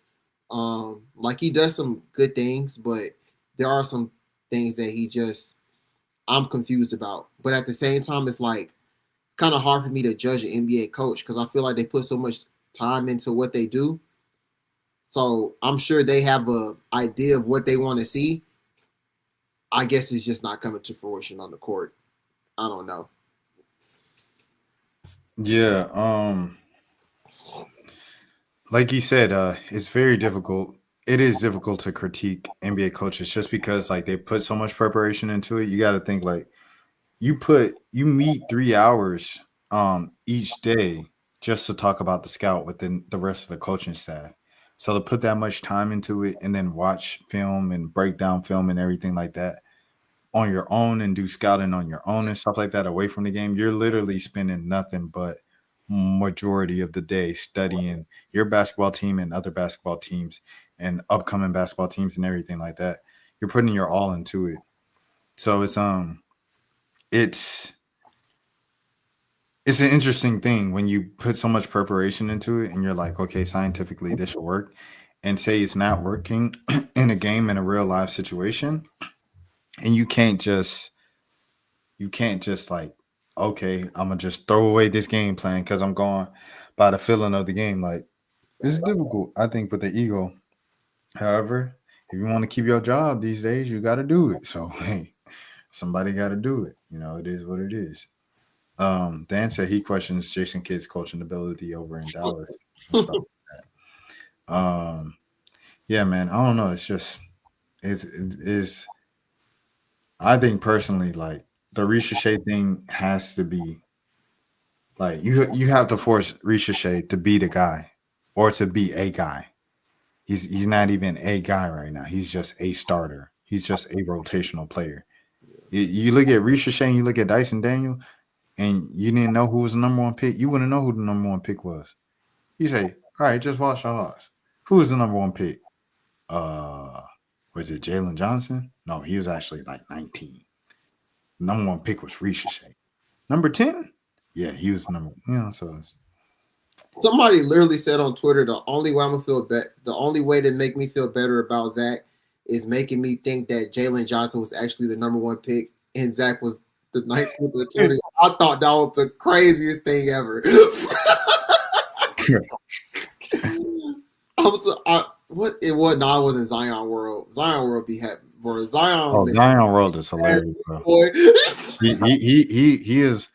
Like he does some good things, but there are some things that I'm confused about. But at the same time, it's like kind of hard for me to judge an NBA coach because I feel like they put so much time into what they do. So I'm sure they have an idea of what they want to see. I guess it's just not coming to fruition on the court. I don't know. Yeah, like you said, it's very difficult. It is difficult to critique NBA coaches just because like they put so much preparation into it. You got to think like you meet 3 hours each day just to talk about the scout within the rest of the coaching staff. So to put that much time into it and then watch film and break down film and everything like that on your own and do scouting on your own and stuff like that away from the game, you're literally spending nothing but majority of the day studying your basketball team and other basketball teams and upcoming basketball teams and everything like that. You're putting your all into it. So it's an interesting thing when you put so much preparation into it and you're like, okay, scientifically this should work, and say it's not working in a game in a real life situation. And you can't just like, okay, I'm gonna just throw away this game plan because I'm going by the feeling of the game. Like it's difficult, I think, with the ego. However, if you want to keep your job these days, you got to do it. So hey, somebody got to do it. It is what it is. Dan said he questions Jason Kidd's coaching ability over in Dallas and stuff like that. Yeah, man, I don't know. It's just it's. I think personally, like the Ricochet thing has to be like you have to force Ricochet to be the guy or to be a guy. He's not even a guy right now. He's just a starter. He's just a rotational player. You look at Ricochet and you look at Dyson Daniel, and you didn't know who was the number one pick. You wouldn't know who the number one pick was. You say, all right, just watch the Hawks. Who was the number one pick? Was it Jalen Johnson? No, he was actually like 19. Number one pick was Ricochet. Number 10? Yeah, he was number. So somebody literally said on Twitter, the only way the only way to make me feel better about Zach is making me think that Jalen Johnson was actually the number one pick and Zach was the 19th or 20th. I thought that was the craziest thing ever. What it was? No, it wasn't Zion World. Zion World be happy. Bro, Zion World is hilarious, bro. Boy. he is.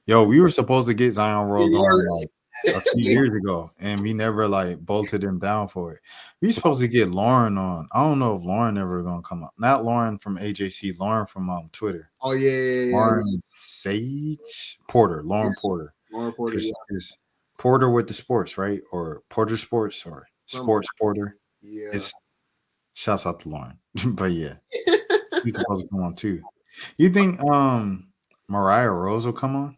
Yo, we were supposed to get Zion World on like a few years ago, and we never like bolted him down for it. We supposed to get Lauren on. I don't know if Lauren ever gonna come up. Not Lauren from AJC. Lauren from Twitter. Oh yeah. Lauren Sage Porter. Lauren Porter. Lauren Porter. Is Porter with the sports, right? Or Porter Sports or Sports Porter. Yeah. Shouts out to Lauren. But yeah, he's supposed to come on too. You think Mariah Rose will come on?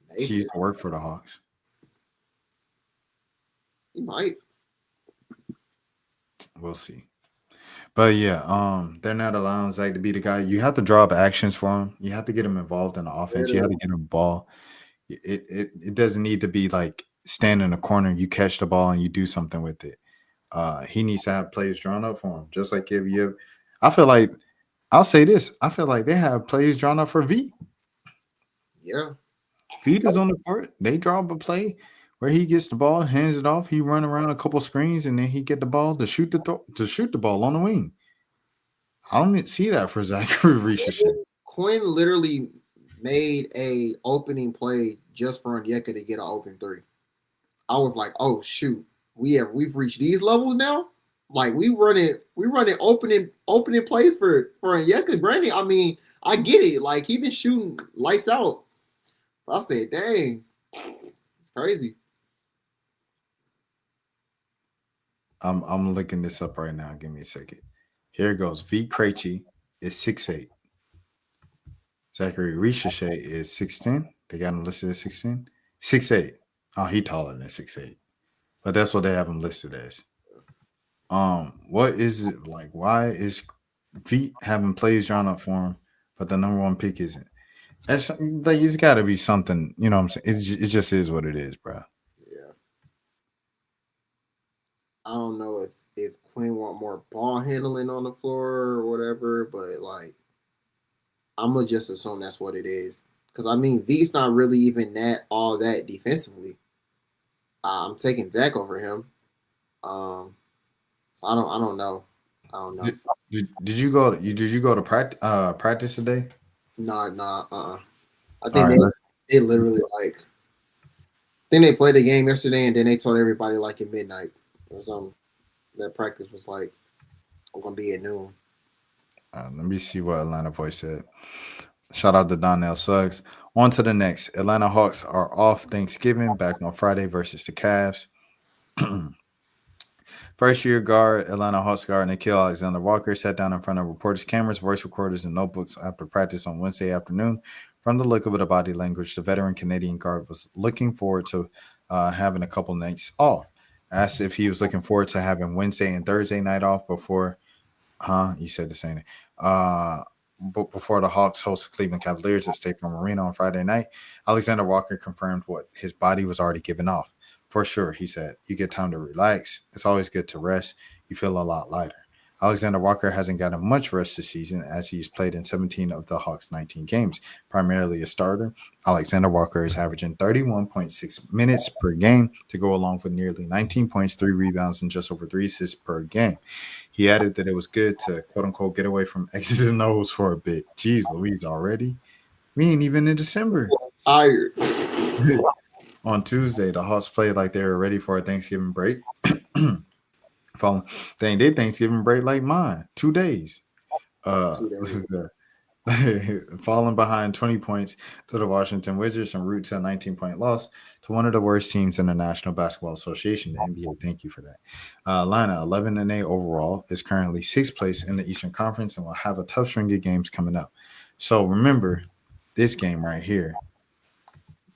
Maybe. She used to work for the Hawks. He might. We'll see. But yeah, they're not allowing Zach to be the guy. You have to draw up actions for him. You have to get him involved in the offense. You have to get him the ball. It doesn't need to be like stand in the corner, you catch the ball and you do something with it. He needs to have plays drawn up for him. Just like if you I feel like I'll say this. I feel like they have plays drawn up for V. Yeah. Veet is on the court. They draw up a play where he gets the ball, hands it off, he run around a couple screens, and then he get the ball to shoot the ball on the wing. I don't see that for Zachary Ricochet. Quinn literally made a opening play just for Onyeka to get an open three. I was like, oh shoot, we've reached these levels now. Like we running opening plays for Onyeka. Granted, I mean, I get it. Like he been shooting lights out. I said, dang, it's crazy. I'm looking this up right now. Give me a second. Here it goes. V Krejci is 6'8". Zachary Ricochet is 6'10". They got him listed as 6'10". 6'8". Oh, he taller than 6'8". But that's what they have him listed as. What is it like? Why is Veet having plays drawn up for him, but the number one pick isn't? That's like it's got to be something. You know what I'm saying? It just is what it is, bro. Yeah. I don't know if Quinn want more ball handling on the floor or whatever, but like I'm gonna just assume that's what it is. Because I mean, V's not really even all that defensively. I'm taking Zach over him. So I don't know. Did you go to practice today? Nah. I think they literally like. I think they played the game yesterday, and then they told everybody like at midnight or something. That practice was like, "I'm gonna be at noon." Let me see what Atlanta Voice said. Shout out to Donnell Suggs. On to the next. Atlanta Hawks are off Thanksgiving, back on Friday versus the Cavs. First-year guard, Atlanta Hawks guard Nickeil Alexander-Walker sat down in front of reporters' cameras, voice recorders, and notebooks after practice on Wednesday afternoon. From the look of the body language, the veteran Canadian guard was looking forward to having a couple nights off. Asked if he was looking forward to having Wednesday and Thursday night off before you said the same thing. But before the Hawks host the Cleveland Cavaliers at State Farm Arena on Friday night, Alexander Walker confirmed what his body was already giving off. For sure, he said, you get time to relax. It's always good to rest. You feel a lot lighter. Alexander Walker hasn't gotten much rest this season as he's played in 17 of the Hawks' 19 games, primarily a starter. Alexander Walker is averaging 31.6 minutes per game to go along with nearly 19 points, 3 rebounds, and just over 3 assists per game. He added that it was good to, quote-unquote, get away from X's and O's for a bit. Jeez Louise, already? We ain't even in December. Tired. On Tuesday, the Hawks played like they were ready for a Thanksgiving break. Their Thanksgiving break like mine, 2 days. Falling behind 20 points to the Washington Wizards en route to a 19-point loss to one of the worst teams in the National Basketball Association, the NBA. Thank you for that. Atlanta, 11-8 overall, is currently 6th place in the Eastern Conference and will have a tough string of games coming up. So remember this game right here,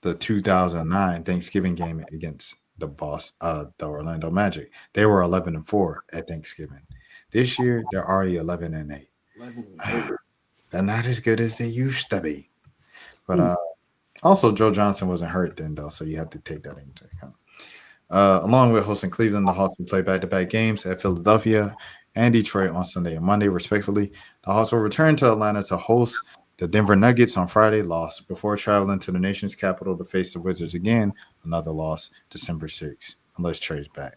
the 2009 Thanksgiving game against the Orlando Magic. They were 11-4 at Thanksgiving. This year, they're already 11-8. They're not as good as they used to be. But also, Joe Johnson wasn't hurt then, though, so you have to take that into account. Along with hosting Cleveland, the Hawks will play back-to-back games at Philadelphia and Detroit on Sunday and Monday, respectively. The Hawks will return to Atlanta to host the Denver Nuggets on Friday, loss, before traveling to the nation's capital to face the Wizards again, another loss, December 6th, unless Trey's back.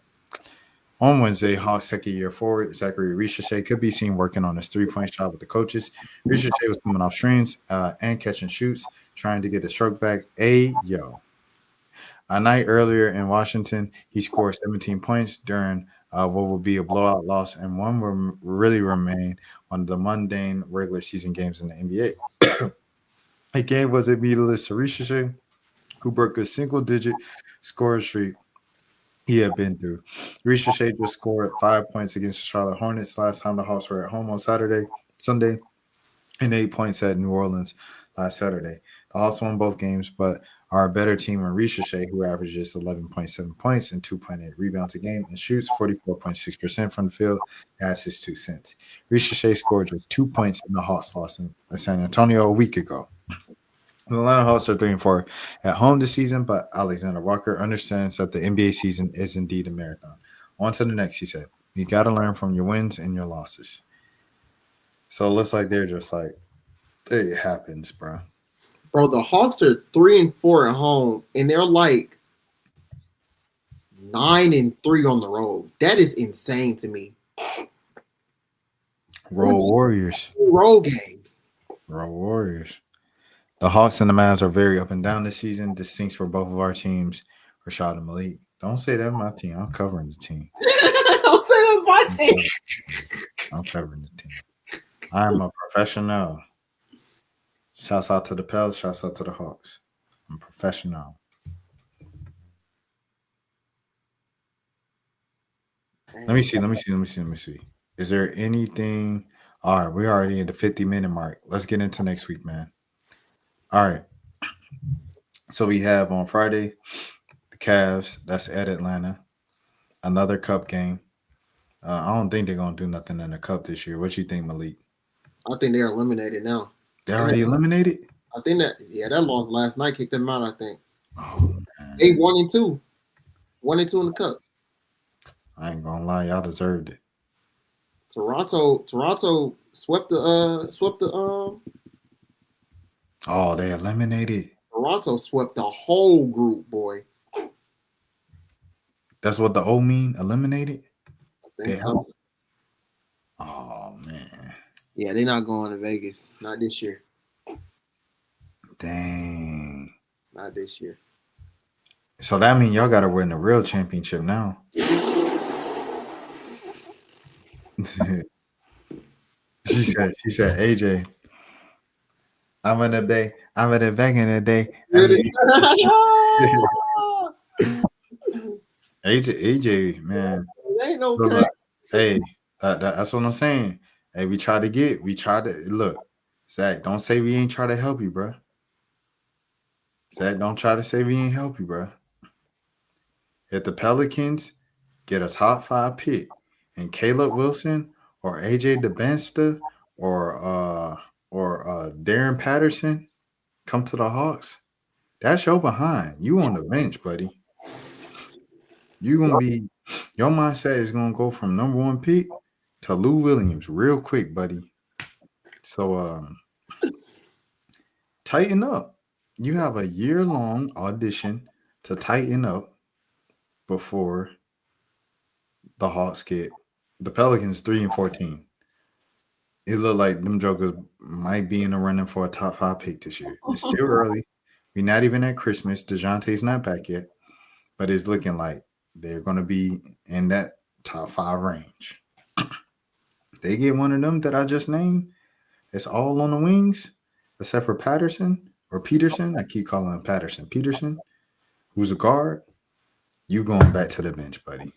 On Wednesday, Hawks second-year forward Zachary Ricochet could be seen working on his three-point shot with the coaches. Ricochet was coming off screens and catching shoots, trying to get the stroke back. A night earlier in Washington, he scored 17 points during what will be a blowout loss, and one will really remain one of the mundane regular season games in the NBA. The game was immediately to Ricochet, who broke a single-digit score streak he had been through. Ricochet just scored 5 points against the Charlotte Hornets last time the Hawks were at home on Sunday, and 8 points at New Orleans last Saturday. The Hawks won both games, but are a better team than Ricochet, who averages 11.7 points and 2.8 rebounds a game and shoots 44.6% from the field, as his 2 cents. Ricochet scored just 2 points in the Hawks loss in San Antonio a week ago. The Atlanta Hawks are 3-4 at home this season, but Alexander Walker understands that the NBA season is indeed a marathon. On to the next, he said. You got to learn from your wins and your losses. So it looks like they're just like, it happens, bro. Bro, the Hawks are 3-4 at home, and they're like 9-3 on the road. That is insane to me. Road Warriors. Road games. Road Warriors. The Hawks and the Mavs are very up and down this season. This stinks for both of our teams, Rashad and Malik. Don't say that's my team. I'm covering the team. Don't say that's my team. I'm covering the team. I'm a professional. Shouts out to the Pels. Shouts out to the Hawks. I'm professional. Let me see. Is there anything? All right, we're already at the 50-minute mark. Let's get into next week, man. All right. So we have on Friday the Cavs. That's at Atlanta. Another Cup game. I don't think they're gonna do nothing in the Cup this year. What you think, Malik? I think they're eliminated now. They're already eliminated? I think that loss last night kicked them out, I think. Oh, man. They 1-2. 1-2 in the Cup. I ain't gonna lie, y'all deserved it. Toronto swept the Oh, they eliminated. Toronto swept the whole group, boy. That's what the O mean? Eliminated? I think so. Oh, man. Yeah, they're not going to Vegas. Not this year. Dang. Not this year. So that means y'all got to win the real championship now. She said, AJ, I'm in the back in the day. AJ, man. Ain't no okay. Hey, that's what I'm saying. Hey, we try to look. Zach, don't say we ain't try to help you, bro. Zach, don't try to say we ain't help you, bro. If the Pelicans get a top 5 pick and Caleb Wilson or AJ DeBensta or Darren Patterson come to the Hawks, that's your behind. You on the bench, buddy. You gonna be, your mindset is gonna go from number 1 pick to Lou Williams real quick, buddy. So tighten up. You have a year-long audition to tighten up before the Hawks get the Pelicans 3-14. It looked like them jokers might be in the running for a top 5 pick this year. It's still early. We're not even at Christmas. DeJounte's not back yet, but it's looking like they're going to be in that top 5 range. They get one of them that I just named. It's all on the wings, except for Patterson or Peterson. I keep calling him Patterson. Peterson, who's a guard. You going back to the bench, buddy.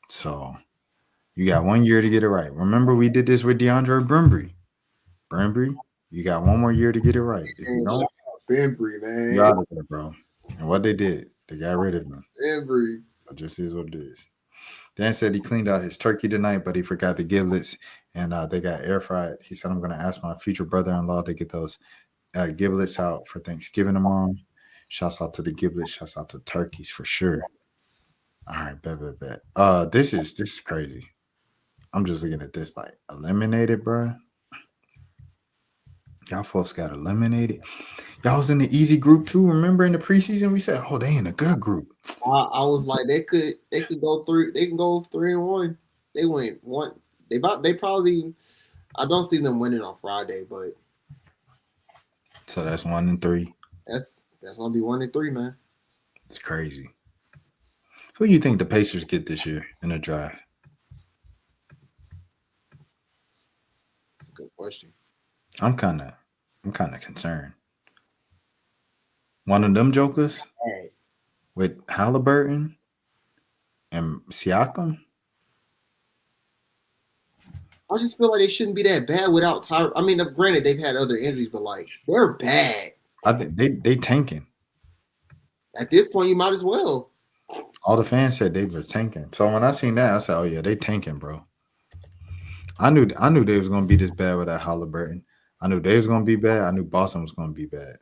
So you got 1 year to get it right. Remember, we did this with DeAndre Brembry. Brembry, you got 1 more year to get it right. If you don't, Bembry, man. you're out of there, bro. And what they did, they got rid of him. Bembry. So it just is what it is. Dan said he cleaned out his turkey tonight, but he forgot the giblets, and they got air fried. He said, I'm going to ask my future brother-in-law to get those giblets out for Thanksgiving tomorrow. Shouts out to the giblets. Shouts out to turkeys for sure. All right, bet. This is crazy. I'm just looking at this like eliminated, bro. Y'all folks got eliminated. Y'all was in the easy group too. Remember in the preseason we said, "Oh, they in a good group." I was like, they could go 3. They can go 3-1. They went 1. They probably. I don't see them winning on Friday, but So that's 1-3. that's gonna be 1-3, man. It's crazy. Who do you think the Pacers get this year in the draft? That's a good question. I'm kind of concerned. One of them jokers Hey, with Halliburton and Siakam. I just feel like they shouldn't be that bad without Tyler. I mean, granted they've had other injuries, but like they're bad. I think they tanking. At this point, you might as well. All the fans said they were tanking. So when I seen that, I said, "Oh yeah, they tanking, bro." I knew they was gonna be this bad without Halliburton. I knew they was gonna be bad. I knew Boston was gonna be bad.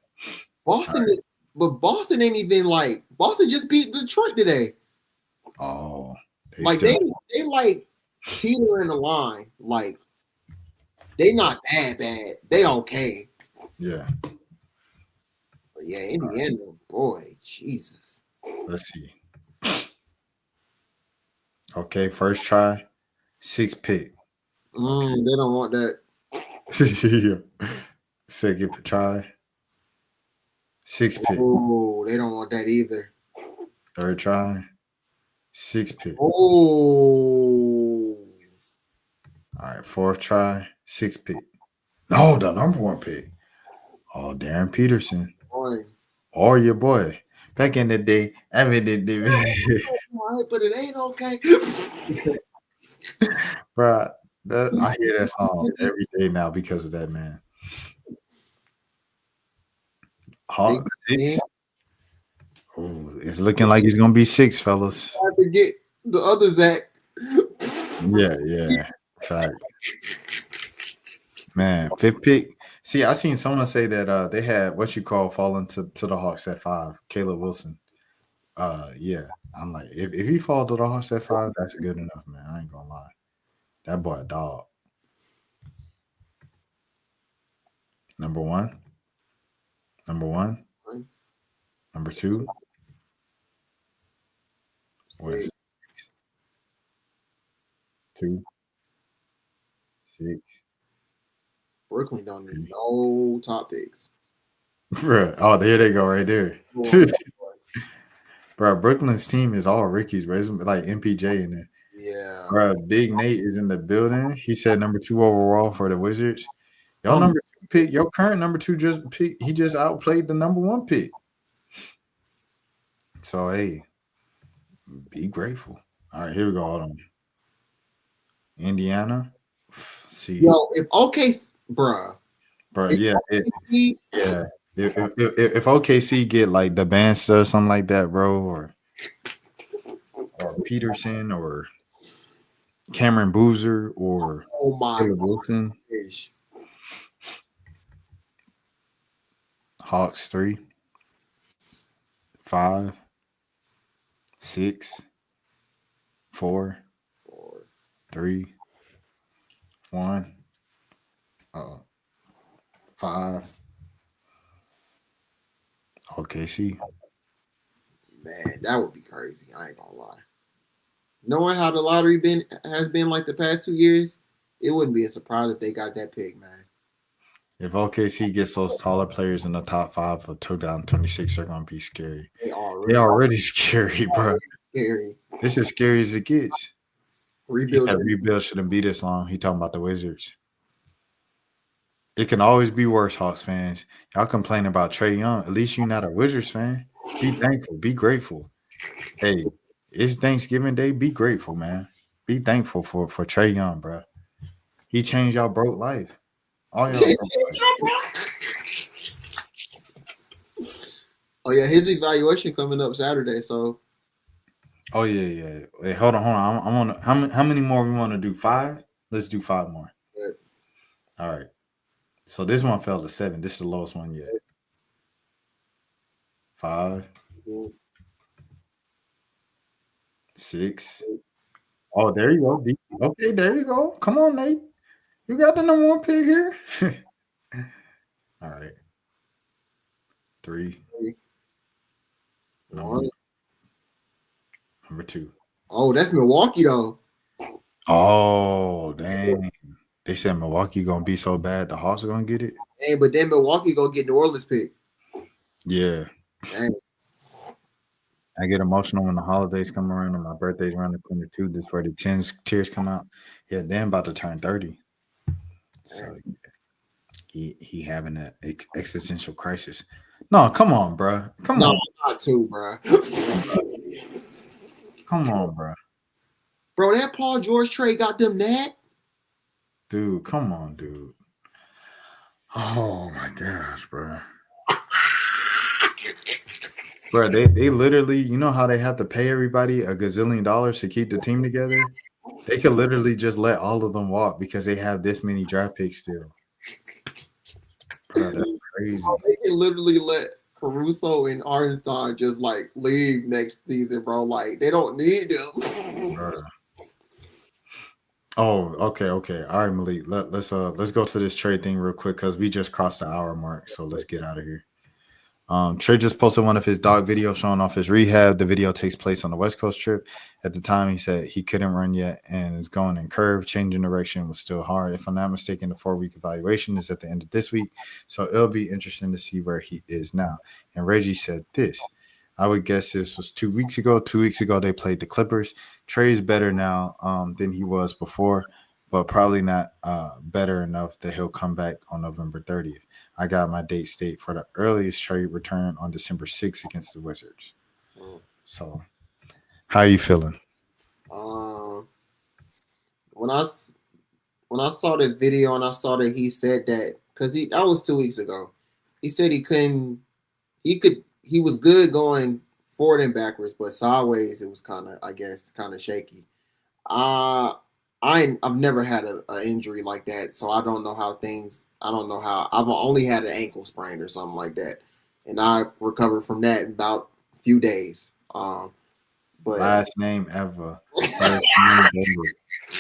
Boston is, but Boston ain't even like Boston just beat Detroit today. Oh, Like they like teetering the line. Like they not that bad. They okay. Yeah. But yeah, Indiana, boy, Jesus. Let's see. Okay, first try, 6 pick. They don't want that. Second try, 6 pick. Oh, they don't want that either. Third try, 6 pick. Oh. All right, fourth try, 6 pick. No, the number 1 pick. Oh, Darren Peterson. Boy. Or your boy. Back in the day, But it ain't okay. Bro, I hear that song every day now because of that, man. Hawks 6. Oh, it's looking like it's gonna be 6, fellas. I have to get the other Zach. Yeah. Fact. Man, 5th pick. See, I seen someone say that they had what you call falling to the Hawks at 5, Caleb Wilson. Yeah. I'm like, if he fall to the Hawks at 5, that's good enough, man. I ain't gonna lie. That boy a dog. Number 1. Number 2. What is it? 2, 6. Brooklyn don't need no top picks. Bruh. Oh, there they go right there. Bro, Brooklyn's team is all rookies, bro. It's like MPJ in there. Yeah. Bro, Big Nate is in the building. He said number 2 overall for the Wizards. Y'all number 2 pick, your current number 2 just pick. He just outplayed the number 1 pick. So hey, be grateful. All right, here we go. Hold on. Indiana. See, Yo, if bruh. Yeah, If OKC get like the Banster or something like that, bro, or Peterson or Cameron Boozer or Caleb Wilson. Gosh. Hawks 3, 5, 6, 4, 3, 1, 5. OKC. Man, that would be crazy. I ain't gonna lie. Knowing how the lottery has been like the past 2 years, it wouldn't be a surprise if they got that pick, man. If OKC gets those taller players in the top 5 for 2026, they're gonna be scary. They They already scary, bro. scary. This is scary as it gets. Rebuild. He said rebuild shouldn't be this long. He talking about the Wizards. It can always be worse, Hawks fans. Y'all complain about Trae Young. At least you're not a Wizards fan. Be thankful. Be grateful. Hey, it's Thanksgiving Day. Be grateful, man. Be thankful for Trae Young, bro. He changed y'all broke life. All y'all Oh yeah, his evaluation coming up Saturday. So. Oh yeah. Wait, hold on. I'm on. How many more we want to do? 5? Let's do 5 more. Good. All right. So this one fell to 7. This is the lowest one yet. 5, 6. Oh, there you go. Okay, there you go. Come on, Nate. You got the number 1 pick here. All right. 3. Number 2. Oh, that's Milwaukee though. Oh, dang. They said Milwaukee gonna be so bad the Hawks are gonna get it. Hey, but then Milwaukee gonna get New Orleans pick. Yeah. Dang. I get emotional when the holidays come around and my birthday's around the corner too. This where the tears come out. Yeah, then about to turn 30. So he having an existential crisis. No, come on, bro. Come on. Not too, bro. Come on, bro. Bro, that Paul George trade got them that. Dude, come on, dude. Oh my gosh, bro. Bro, they literally, you know how they have to pay everybody $1 gazillion to keep the team together? They could literally just let all of them walk because they have this many draft picks still. Bro, that's crazy. They can literally let Caruso and Arnstein just like leave next season, bro. Like they don't need them. Bro. Oh, okay. All right, Malik. Let's go to this trade thing real quick because we just crossed the hour mark. So let's get out of here. Trey just posted one of his dog videos showing off his rehab. The video takes place on the West Coast trip. At the time, he said he couldn't run yet and is going in curve. Changing direction was still hard. If I'm not mistaken, the 4-week evaluation is at the end of this week. So it'll be interesting to see where he is now. And Reggie said this. I would guess this was 2 weeks ago. 2 weeks ago, they played the Clippers. Trey's better now than he was before, but probably not better enough that he'll come back on November 30th. I got my date state for the earliest trade return on December 6th against the Wizards. So, how are you feeling? When I saw the video and I saw that he said that because that was 2 weeks ago. He said he was good going forward and backwards, but sideways it was kind of shaky. I've never had an injury like that, so I don't know how I've only had an ankle sprain or something like that, and I recovered from that in about a few days. But last name ever, first name ever,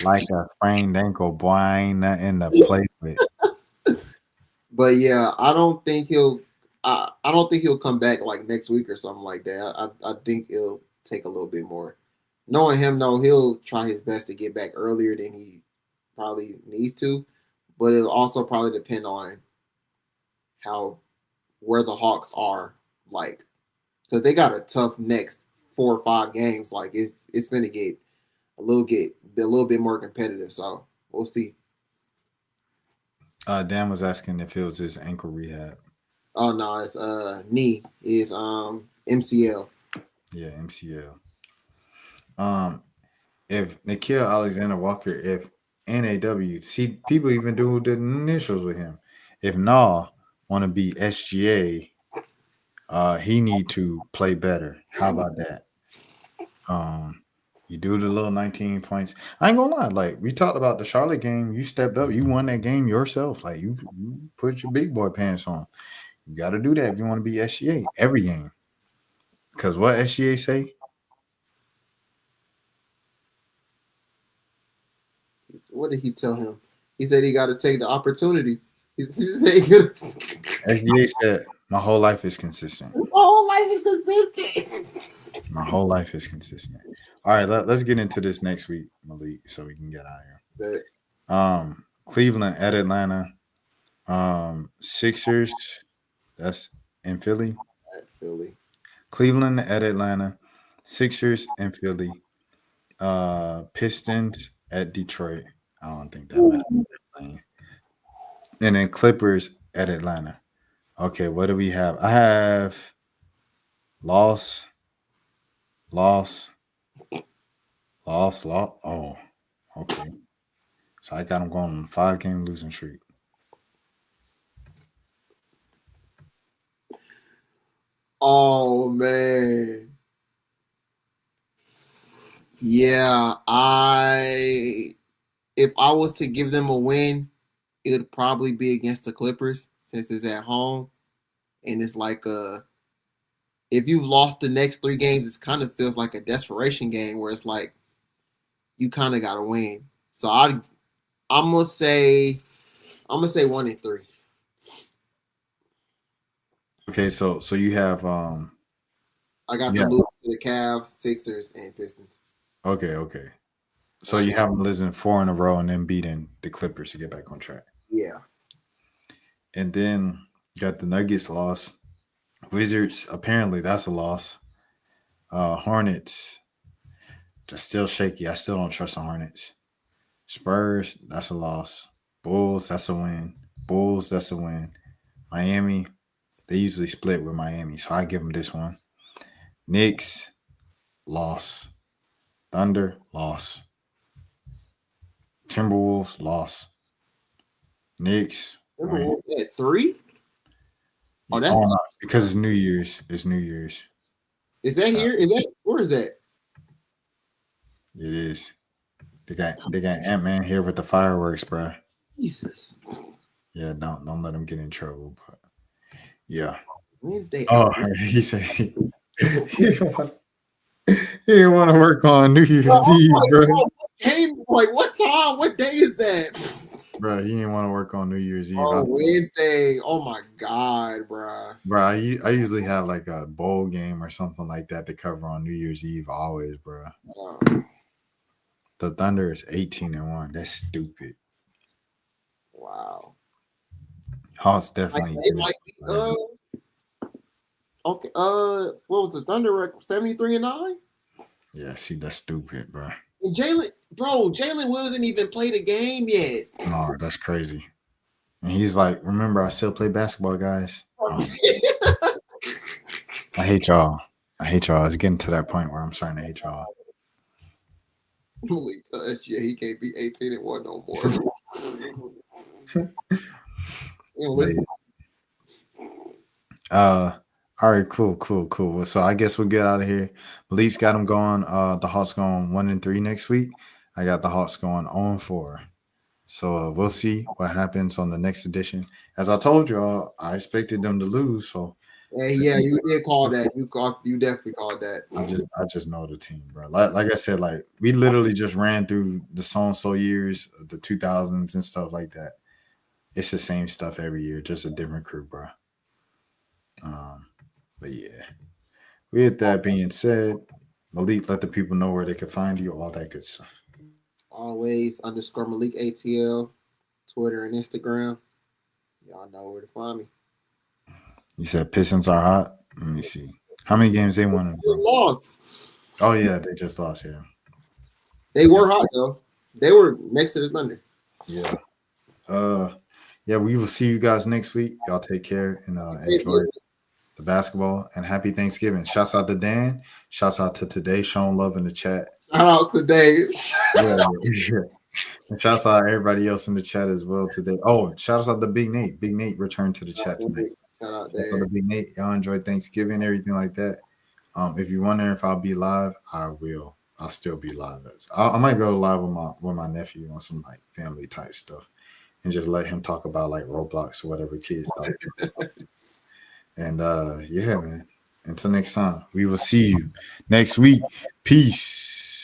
like a sprained ankle, boy, ain't nothing to play with. But yeah, I don't think he'll come back like next week or something like that. I think it'll take a little bit more. Knowing him, he'll try his best to get back earlier than he probably needs to, but it'll also probably depend on where the Hawks are, like, because they got a tough next 4 or 5 games. Like it's gonna get a little bit more competitive. So we'll see. Dan was asking if it was his ankle rehab. Oh no, it's knee is MCL. Yeah, MCL. If Nikhil Alexander Walker, if NAW, see people even do the initials with him. If want to be SGA, he need to play better. How about that? You do the little 19 points. I ain't gonna lie, like we talked about the Charlotte game, you stepped up, you won that game yourself. Like you put your big boy pants on. You got to do that if you want to be SGA every game. Because what SGA say? What did he tell him? He said he got to take the opportunity. He said he could. SGA said, "My whole life is consistent. My whole life is consistent. My whole life is consistent." All right, let's get into this next week, Malik, so we can get out of here. Cleveland at Atlanta. Sixers. That's in Philly. At Philly. Cleveland at Atlanta. Sixers in Philly. Pistons at Detroit. I don't think that matters. And then Clippers at Atlanta. Okay, what do we have? I have loss. Oh, okay. So I got them going on a 5-game losing streak. Oh man. Yeah, if I was to give them a win, it would probably be against the Clippers since it's at home. And it's like if you've lost the next 3 games, it kind of feels like a desperation game where it's like you kind of gotta win. So I'm gonna say 1-3. Okay, so you have I got to lose to the Cavs, Sixers, and Pistons. Okay. So you have them losing 4 in a row and then beating the Clippers to get back on track. Yeah. And then got the Nuggets loss. Wizards, apparently that's a loss. Hornets, they're still shaky. I still don't trust the Hornets. Spurs, that's a loss. Bulls, that's a win. Bulls, that's a win. Miami, they usually split with Miami, so I give them this one. Knicks, loss. Thunder, loss. Timberwolves, loss. Knicks, win. Timberwolves at 3? Oh, that's because it's New Year's. It's New Year's. Is that here? Where is that? It is. They got Ant-Man here with the fireworks, bro. Jesus. Yeah, don't let him get in trouble. But yeah. Wednesday. Oh, he said he didn't want to work on New Year's Eve, bro. What time? What day is that? Bro, he didn't want to work on New Year's Eve. Oh, Wednesday. Oh my God, bro. Bro, I usually have like a bowl game or something like that to cover on New Year's Eve always, bro. The Thunder is 18-1. That's stupid. Wow. Hawks definitely. Okay. What was the Thunder record? 73-9? Yeah, see, that's stupid, bro. And Jalen Williams didn't even play the game yet. No, that's crazy. And he's like, remember, I still play basketball, guys. I hate y'all. It's getting to that point where I'm starting to hate y'all. Malik tells you he can't be 18-1 no more. All right, cool. So I guess we'll get out of here. Malik's got them going. The Hawks going 1-3 next week. I got the Hawks going 0-4. So we'll see what happens on the next edition. As I told y'all, I expected them to lose. So yeah, you did call that. You definitely called that. I just know the team, bro. Like I said, like we literally just ran through the so-and-so years, the 2000s and stuff like that. It's the same stuff every year, just a different crew, bro. But yeah. With that being said, Malik, let the people know where they can find you, all that good stuff. Always _ Malik ATL, Twitter and Instagram. Y'all know where to find me. You said Pistons are hot. Let me see. How many games they won? Just lost. Oh yeah, they just lost. Yeah. They were hot though. They were next to the Thunder. Yeah. Yeah. We will see you guys next week. Y'all take care and enjoy the basketball and happy Thanksgiving. Shouts out to Dan. Shouts out to Today, showing love in the chat. Shout out today. Yeah. And shouts out to everybody else in the chat as well today. Oh, shouts out to Big Nate. Big Nate returned to the chat tonight. Shout out to Big Nate. Y'all enjoy Thanksgiving, everything like that. If you're wondering if I'll be live, I will. I'll still be live. I might go live with my nephew on some like family type stuff and just let him talk about like Roblox or whatever kids talk about. And yeah, man. Until next time, we will see you next week. Peace.